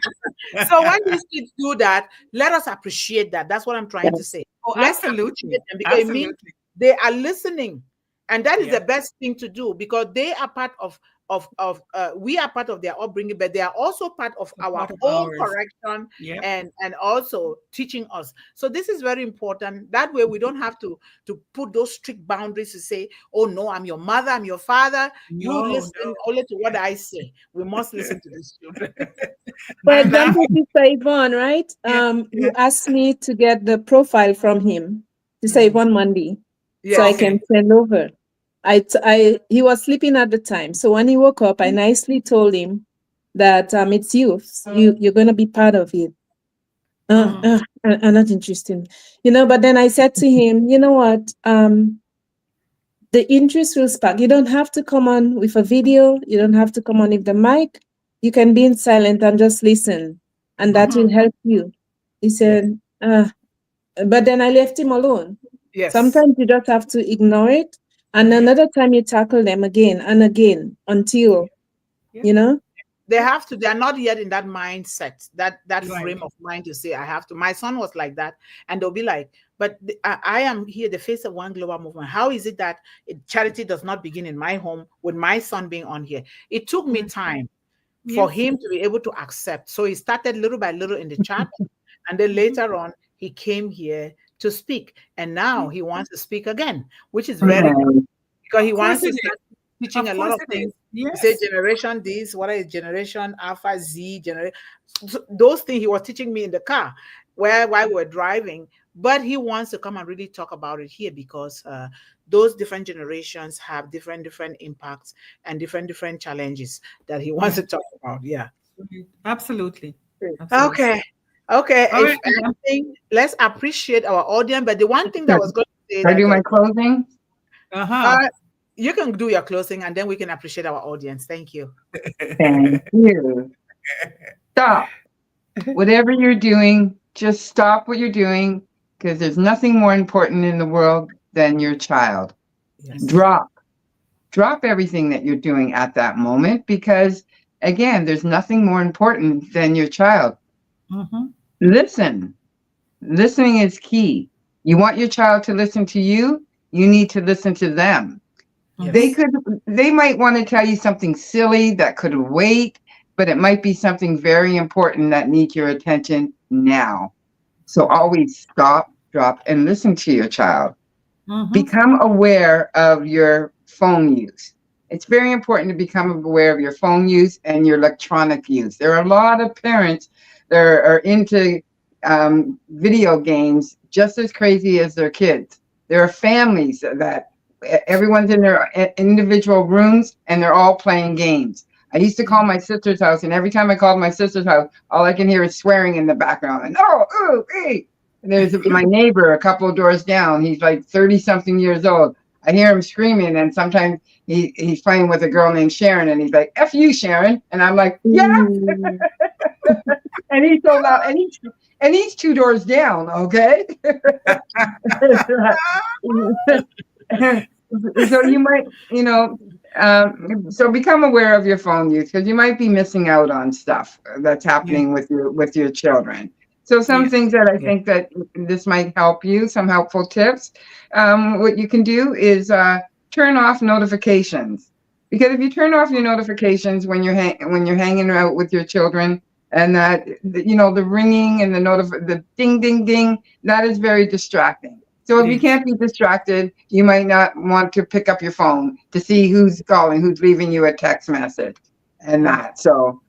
So when these kids do that, let us appreciate that. That's what I'm trying to say. Oh, Let's absolutely. appreciate them, because it means they are listening, and that is the best thing to do, because they are part of we are part of their upbringing, but they are also part of our own correction and also teaching us. So this is very important. That way we don't have to put those strict boundaries to say, oh no, I'm your mother, I'm your father. You listen only to what I say. We must listen to these children. For example, Sister Yvonne, right? You asked me to get the profile from him, Sister Yvonne Mundih, so I can send over. He was sleeping at the time, so when he woke up, I nicely told him that it's you. You're gonna be part of it. Not interesting, But then I said to him, you know what? The interest will spark. You don't have to come on with a video. You don't have to come on with the mic. You can be in silent and just listen, and that will help you. He said, but then I left him alone. Yes. Sometimes you just have to ignore it. And another time you tackle them again and again until, They have to. They are not yet in that mindset, that frame of mind to say, I have to. My son was like that. And they'll be like, but I am here, the face of one global movement. How is it that charity does not begin in my home with my son being on here? It took me time for him to be able to accept. So he started little by little in the chat. And then later on, he came here to speak. And now he wants to speak again, which is very good, because he wants to start teaching a lot of things. Yes. Say generation this, what is generation Alpha, Z, generation. So those things he was teaching me in the car while we were driving. But he wants to come and really talk about it here, because those different generations have different impacts and different challenges that he wants to talk about. Yeah. Absolutely. Okay. If anything, let's appreciate our audience. But the one thing that I was going to say, Can I do my closing? You can do your closing, and then we can appreciate our audience. Thank you. Thank you. Stop. Whatever you're doing, just stop what you're doing, because there's nothing more important in the world than your child. Yes. Drop everything that you're doing at that moment, because again, there's nothing more important than your child. Listen. Listening is key. You want your child to listen to you, you need to listen to them. Yes. They might want to tell you something silly that could wait, but it might be something very important that needs your attention now. So always stop, drop, and listen to your child. Become aware of your phone use. It's very important to become aware of your phone use and your electronic use. There are a lot of parents that are into video games just as crazy as their kids. There are families that everyone's in their individual rooms and they're all playing games. I used to call my sister's house, and every time I called my sister's house, all I can hear is swearing in the background. And hey. And there's my neighbor a couple of doors down. He's like 30-something years old. I hear him screaming, and sometimes he's playing with a girl named Sharon, and he's like, "F you, Sharon," and I'm like, "Yeah." And he's so loud, and he's 2 doors down. Okay. So you might, so become aware of your phone use, because you might be missing out on stuff that's happening with your children. So some things that I think that this might help you, some helpful tips. What you can do is turn off notifications, because if you turn off your notifications when you're hanging out with your children, and that the ringing and the ding ding ding, that is very distracting. So if you can't be distracted, you might not want to pick up your phone to see who's calling, who's leaving you a text message, and that. So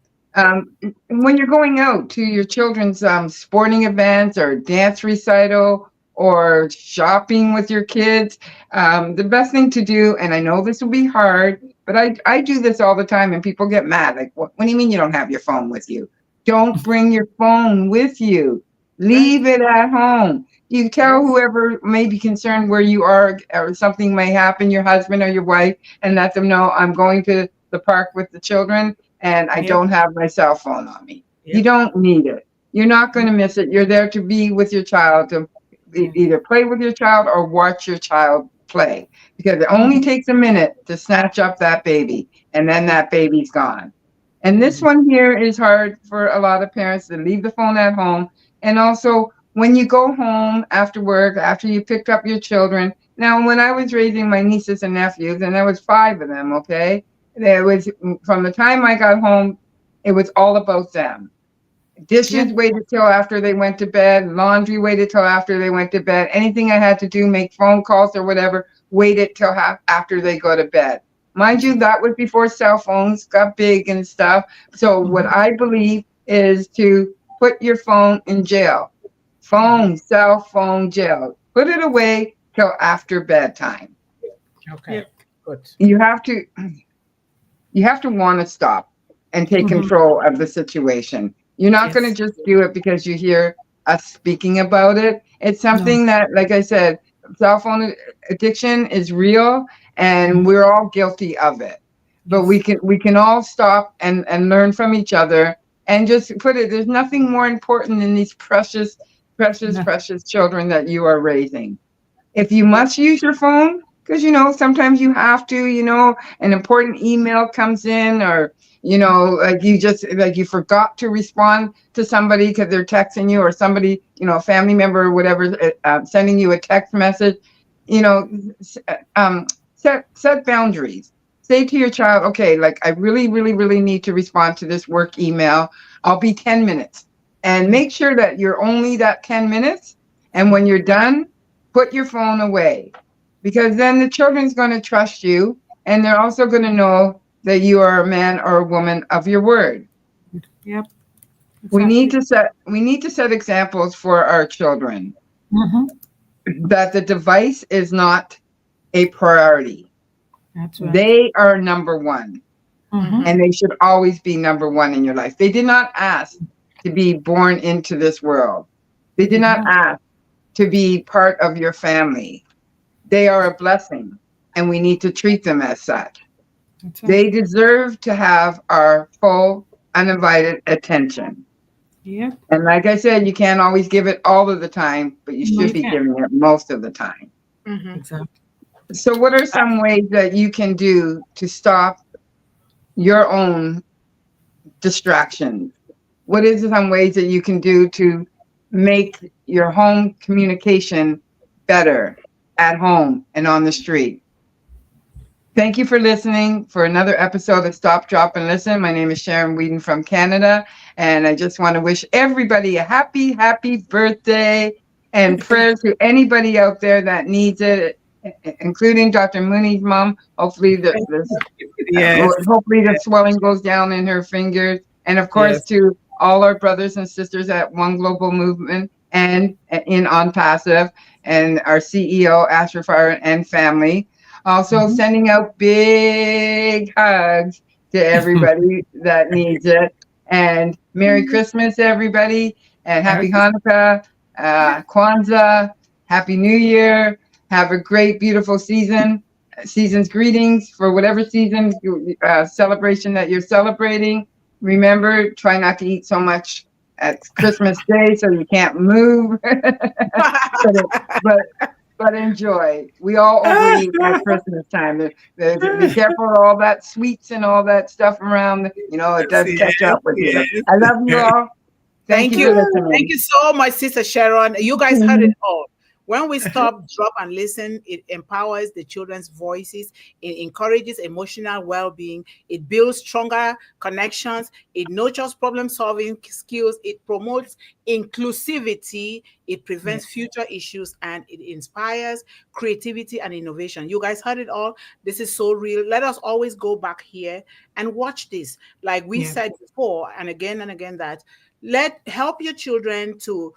when you're going out to your children's sporting events or dance recital or shopping with your kids, the best thing to do, and I know this will be hard, but I do this all the time, and people get mad. Like, what do you mean you don't have your phone with you? Don't bring your phone with you. Leave it at home. You tell whoever may be concerned where you are, or something may happen, your husband or your wife, and let them know, I'm going to the park with the children, and I don't have my cell phone on me. You don't need it. You're not going to miss it. You're there to be with your child, to either play with your child or watch your child play, because it only takes a minute to snatch up that baby, and then that baby's gone. And this one here is hard for a lot of parents, to leave the phone at home. And also, when you go home after work, after you picked up your children. Now, when I was raising my nieces and nephews, and there was 5 of them, okay? There was, from the time I got home, it was all about them. Dishes waited till after they went to bed. Laundry waited till after they went to bed. Anything I had to do, make phone calls or whatever, waited till after they go to bed. Mind you, that was before cell phones got big and stuff. So what I believe is to put your phone in jail. Cell phone jail. Put it away till after bedtime. Okay. Good. You have to want to stop and take control of the situation. You're not going to just do it because you hear us speaking about it. It's something that, like I said, cell phone addiction is real, and we're all guilty of it. But we can all stop and learn from each other, and just put it, there's nothing more important than these precious children that you are raising. If you must use your phone, because sometimes you have to, an important email comes in, or like you forgot to respond to somebody because they're texting you, or somebody, a family member or whatever, sending you a text message, set boundaries. Say to your child, okay, like, I really, really, really need to respond to this work email. I'll be 10 minutes. And make sure that you're only that 10 minutes. And when you're done, put your phone away. Because then the children's going to trust you. And they're also going to know that you are a man or a woman of your word. Yep. Exactly. We need to set examples for our children. That the device is not a priority. That's right. They are number one. And they should always be number one in your life. They did not ask to be born into this world. They did not ask to be part of your family. They are a blessing, and we need to treat them as such. That's right. They deserve to have our full, undivided attention. Yeah. And like I said, you can't always give it all of the time, but you should be giving it most of the time. Exactly. So what are some ways that you can do to stop your own distractions? What is some ways that you can do to make your home communication better at home and on the street? Thank you for listening for another episode of Stop, Drop, and Listen. My name is Sharon Weeden from Canada, and I just want to wish everybody a happy, happy birthday, and prayers to anybody out there that needs it, including Dr. Mundih's mom. Hopefully hopefully the swelling goes down in her fingers. And of course, to all our brothers and sisters at One Global Movement and in On Passive, and our CEO, Asher Fire, and family. Also sending out big hugs to everybody that needs it. And Merry Christmas, everybody, and Happy Hanukkah, Kwanzaa, Happy New Year. Have a great, beautiful season. Season's greetings for whatever season celebration that you're celebrating. Remember, try not to eat so much at Christmas Day so you can't move. but but enjoy. We all overeat at Christmas time. Be careful of all that sweets and all that stuff around. You know, it does catch Yes, up with you. yes, I love you yes. all. Thank Thank you you. for Thank listening. you so much, Sister Sharon. You guys heard it all. When we stop, drop, and listen, it empowers the children's voices. It encourages emotional well being. It builds stronger connections. It nurtures problem solving skills. It promotes inclusivity. It Yes, prevents future issues and it inspires creativity and innovation. You guys heard it all. This is so real. Let us always go back here and watch this. Like we yes, said before, and again, that help your children to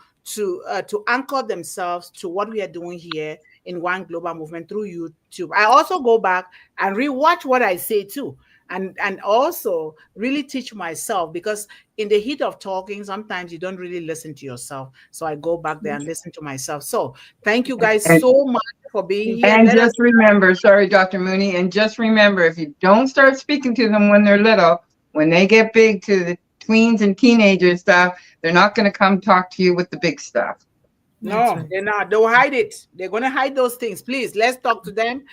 anchor themselves to what we are doing here in One Global Movement through YouTube. I also go back and rewatch what I say too, and also really teach myself, because in the heat of talking, sometimes you don't really listen to yourself. So I go back there and listen to myself. So thank you yes. guys And so much for being here. and Let us. just remember, sorry, Dr. Mooney, and just remember, if you don't start speaking to them when they're little, when they get big to the tweens and teenager stuff, they're not going to come talk to you with the big stuff. That's No, right. they're not. They'll hide it. They're going to hide those things. Please, let's talk to them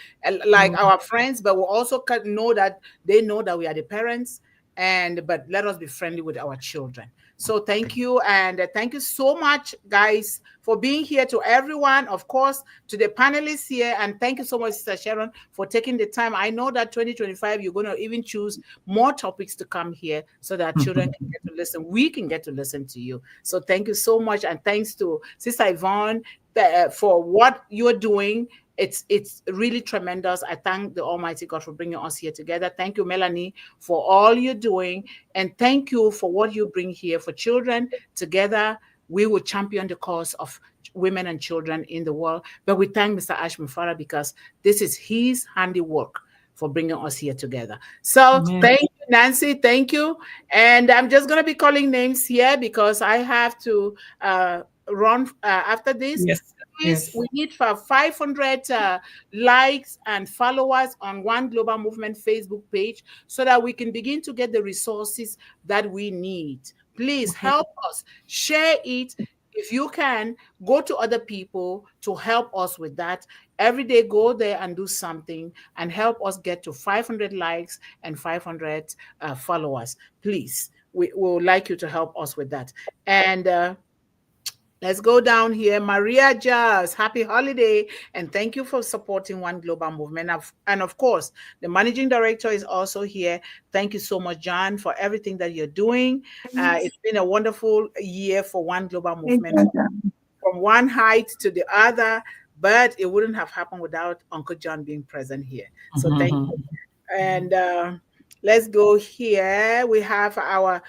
like Mhm. our friends, but we'll also know that they know that we are the parents. But let us be friendly with our children. So thank you. And thank you so much, guys, for being here, to everyone, of course, to the panelists here. And thank you so much, Sister Sharon, for taking the time. I know that 2025, you're going to even choose more topics to come here so that children can get to listen. We can get to listen to you. So thank you so much. And thanks to Sister Yvonne for what you're doing. It's really tremendous. I thank the Almighty God for bringing us here together. Thank you, Melanie, for all you're doing, and thank you for what you bring here for children. Together, we will champion the cause of women and children in the world. But we thank Mr. Ashman Farah because this is his handiwork for bringing us here together. So Amen. thank you, Nancy. Thank you. And I'm just going to be calling names here because I have to run after this. Yes, Please, yes. we need for 500 likes and followers on One Global Movement Facebook page so that we can begin to get the resources that we need. Please Okay. help us. Share it. If you can, go to other people to help us with that. Every day, go there and do something and help us get to 500 likes and 500 followers. Please, we would like you to help us with that. And let's go down here. Maria Jazz, happy holiday. And thank you for supporting One Global Movement. And of course, the managing director is also here. Thank you so much, John, for everything that you're doing. It's been a wonderful year for One Global Movement, from one height to the other, but it wouldn't have happened without Uncle John being present here. So thank you. Mhm. And let's go here. We have our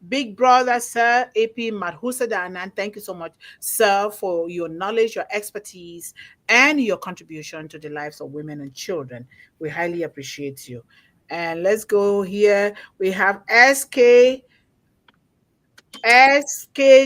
big brother, Sir AP Madhusadan. Thank you so much, sir, for your knowledge, your expertise, and your contribution to the lives of women and children. We highly appreciate you. And let's go here. We have SK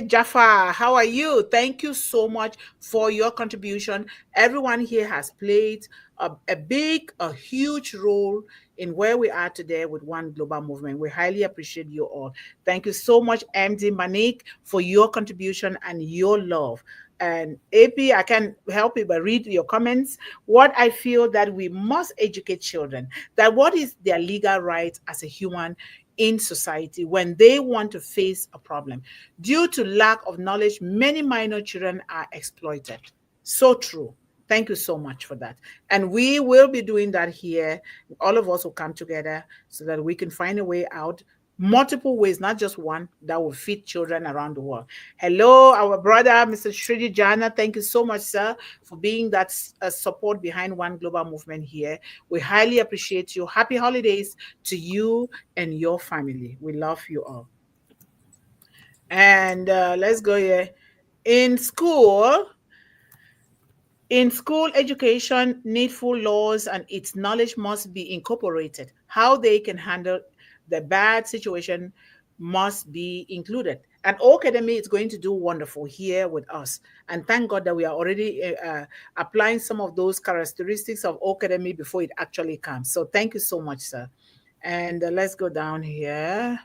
Jafar, how are you? Thank you so much for your contribution. Everyone here has played a huge role in where we are today with One Global Movement. We highly appreciate you all. Thank you so much, MD Manik, for your contribution and your love. And AP, I can help you but read your comments. What I feel that we must educate children that what is their legal right as a human in society when they want to face a problem. Due to lack of knowledge, many minor children are exploited. So true. Thank you so much for that. And we will be doing that here. All of us will come together so that we can find a way out, multiple ways, not just one, that will fit children around the world. Hello, our brother, Mr. Shridi Jana. Thank you so much, sir, for being that support behind One Global Movement here. We highly appreciate you. Happy holidays to you and your family. We love you all. And let's go here. In school, In school education, needful laws and its knowledge must be incorporated. How they can handle the bad situation must be included. And O Academy is going to do wonderful here with us. And thank God that we are already applying some of those characteristics of O Academy before it actually comes. So thank you so much, sir. And let's go down here.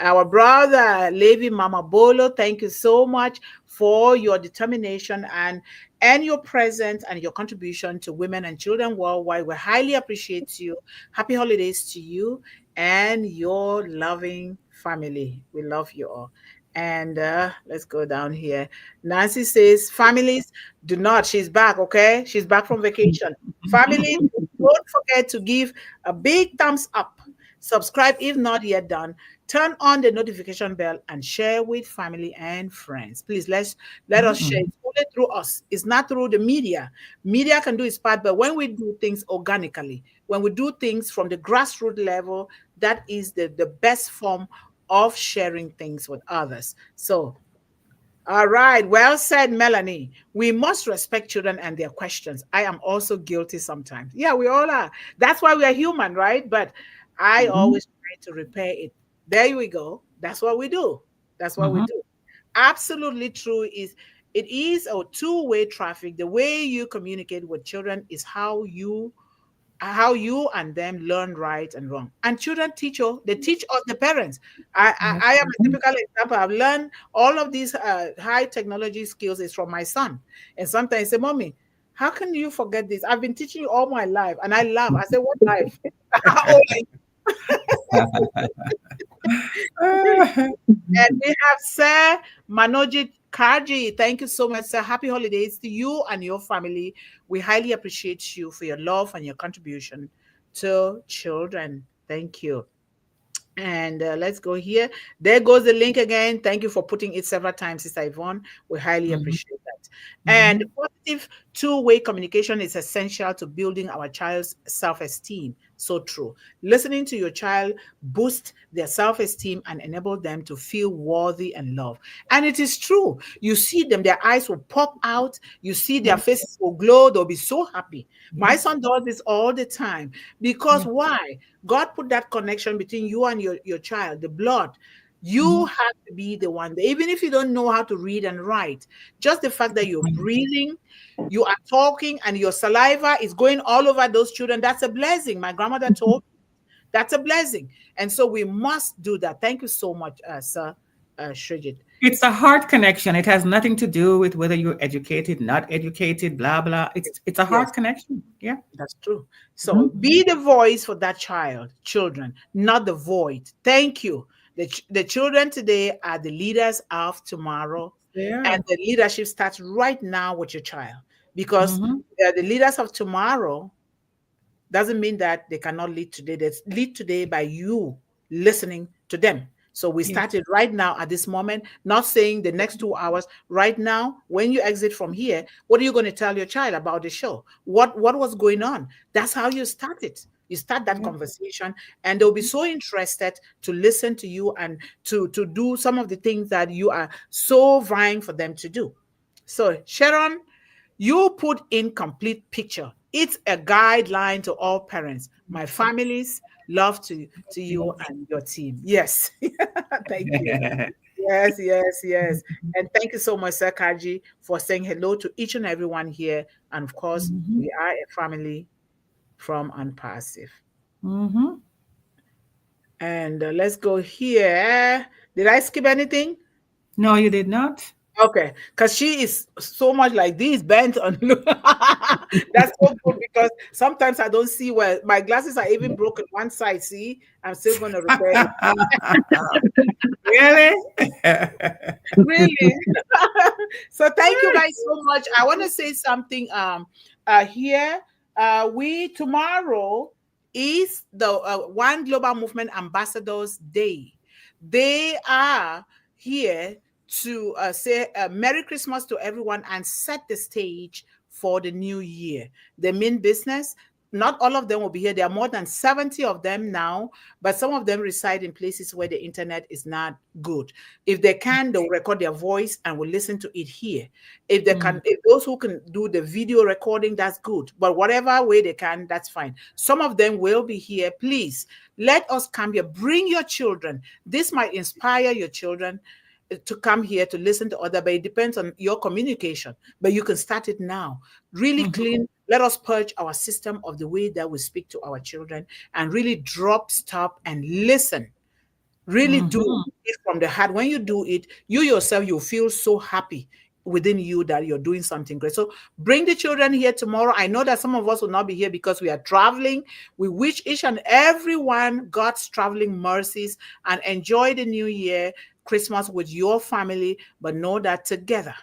Our brother Levi Mama Bolo, thank you so much for your determination and your presence and your contribution to women and children worldwide. We highly appreciate you. Happy holidays to you and your loving family. We love you all. And let's go down here. Nancy says, families do not. She's back, okay? She's back from vacation. Families, don't forget to give a big thumbs up. Subscribe if not yet done. Turn on the notification bell and share with family and friends. Please let us share. It's only through us. It's not through the media. Media can do its part, but when we do things organically, when we do things from the grassroots level, that is the best form of sharing things with others. So all right. Well said, Melanie. We must respect children and their questions. I am also guilty sometimes. Yeah, we all are. That's why we are human, right? But I always try to repair it. There we go. That's what we do. That's what we do. Absolutely true is it is a two-way traffic. The way you communicate with children is how you and them learn right and wrong. And children teach you, they teach us, the parents. I am a typical example. I've learned all of these high technology skills is from my son. And sometimes I say, Mommy, how can you forget this? I've been teaching you all my life. And I laugh. I say, what life? How old are you? And we have Sir Manojit Kaji. Thank you so much, sir. Happy holidays to you and your family. We highly appreciate you for your love and your contribution to children. Thank you. And let's go here. There goes the link again. Thank you for putting it several times, Sister Yvonne. We highly appreciate that. And positive two-way communication is essential to building our child's self-esteem. So true. Listening to your child boost their self-esteem and enable them to feel worthy and loved. And it is true. You see them, their eyes will pop out. You see their faces will glow. They'll be so happy. My son does this all the time. Because why? God put that connection between you and your child, the blood. You have to be the one that, even if you don't know how to read and write, just the fact that you're breathing, you are talking, and your saliva is going all over those children, that's a blessing. My grandmother told me that's a blessing. And so we must do that. Thank you so much, Sir Shrigit. It's a heart connection. It has nothing to do with whether you're educated, not educated, blah, blah. It's a heart connection. Yeah. That's true. So be the voice for that children, not the void. Thank you. The children today are the leaders of tomorrow. Yeah. And the leadership starts right now with your child. Because they're the leaders of tomorrow doesn't mean that they cannot lead today. They lead today by you listening to them. So we started right now at this moment, not saying the next 2 hours. Right now, when you exit from here, what are you going to tell your child about the show? What was going on? That's how you start it. You start that conversation, and they'll be so interested to listen to you and to do some of the things that you are so vying for them to do. So, Sharon, you put in complete picture. It's a guideline to all parents. My family's love to you and your team. Yes. Thank you. Yes. And thank you so much, Sir Kaji, for saying hello to each and everyone here. And of course, we are a family from Unpassive. And let's go here. Did I skip anything? No, you did not. Okay, because she is so much like this, bent on. That's so good, because sometimes I don't see well. My glasses are even broken one side. See, I'm still going to repair it. Really? Really? So thank you guys so much. I want to say something here. We tomorrow is the One Global Movement Ambassadors Day. They are here to say Merry Christmas to everyone and set the stage for the new year. They mean business. not all of them will be here. There are more than 70 of them now, but some of them reside in places where the internet is not good. If they can, they'll record their voice and will listen to it here. If they can, if those who can do the video recording, that's good. But whatever way they can, that's fine. Some of them will be here. Please let us come here. Bring your children. This might inspire your children to come here to listen to other, but it depends on your communication. But you can start it now. Really clean. Let us purge our system of the way that we speak to our children and really drop, stop, and listen. Really do it from the heart. When you do it, you yourself, you feel so happy within you that you're doing something great. So bring the children here tomorrow. I know that some of us will not be here because we are traveling. We wish each and every one God's traveling mercies and enjoy the new year, Christmas with your family, but know that together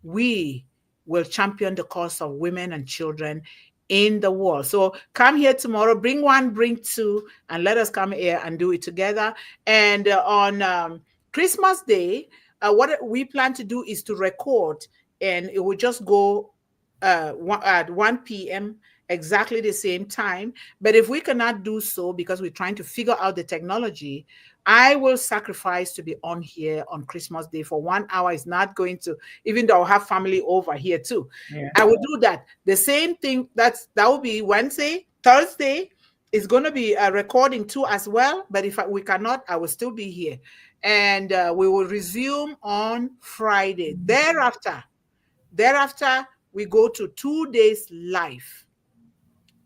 we will champion the cause of women and children in the world. So come here tomorrow, bring one, bring two, and let us come here and do it together. And on Christmas Day, what we plan to do is to record, and it will just go at 1 p.m. exactly the same time. But if we cannot do so because we're trying to figure out the technology, I will sacrifice to be on here on Christmas Day for 1 hour. It's not going to, even though I'll have family over here too. Yeah. I will do that. The same thing, that will be Wednesday. Thursday is going to be a recording too as well. But if we cannot, I will still be here. And we will resume on Friday. Thereafter, we go to 2 days live.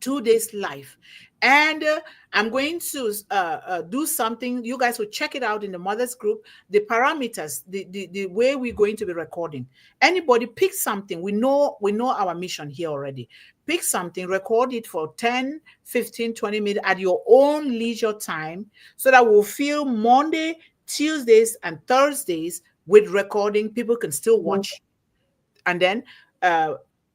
2 days live. And I'm going to do something. You guys will check it out in the mothers group. The parameters, the way we're going to be recording. Anybody pick something. We know our mission here already. Pick something, record it for 10, 15, 20 minutes at your own leisure time, so that we'll feel Monday, Tuesdays, and Thursdays with recording. People can still watch. And then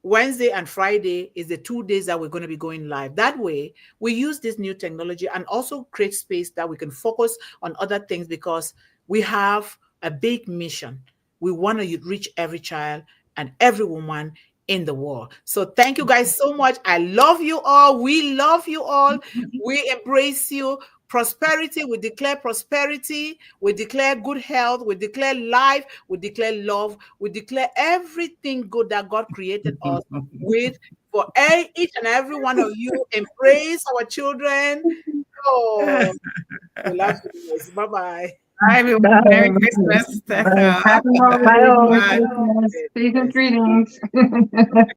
Wednesday and Friday is the 2 days that we're going to be going live. That way, we use this new technology and also create space that we can focus on other things, because we have a big mission. We want to reach every child and every woman in the world. So thank you guys so much. I love you all. We love you all. We embrace you. Prosperity, we declare prosperity, we declare good health, we declare life, we declare love, we declare everything good that God created us with. For each and every one of you, embrace our children. Oh, we love you guys. Bye-bye. Bye, everyone. Merry Christmas. Happy holidays. Bye all. Merry Christmas. Season greetings.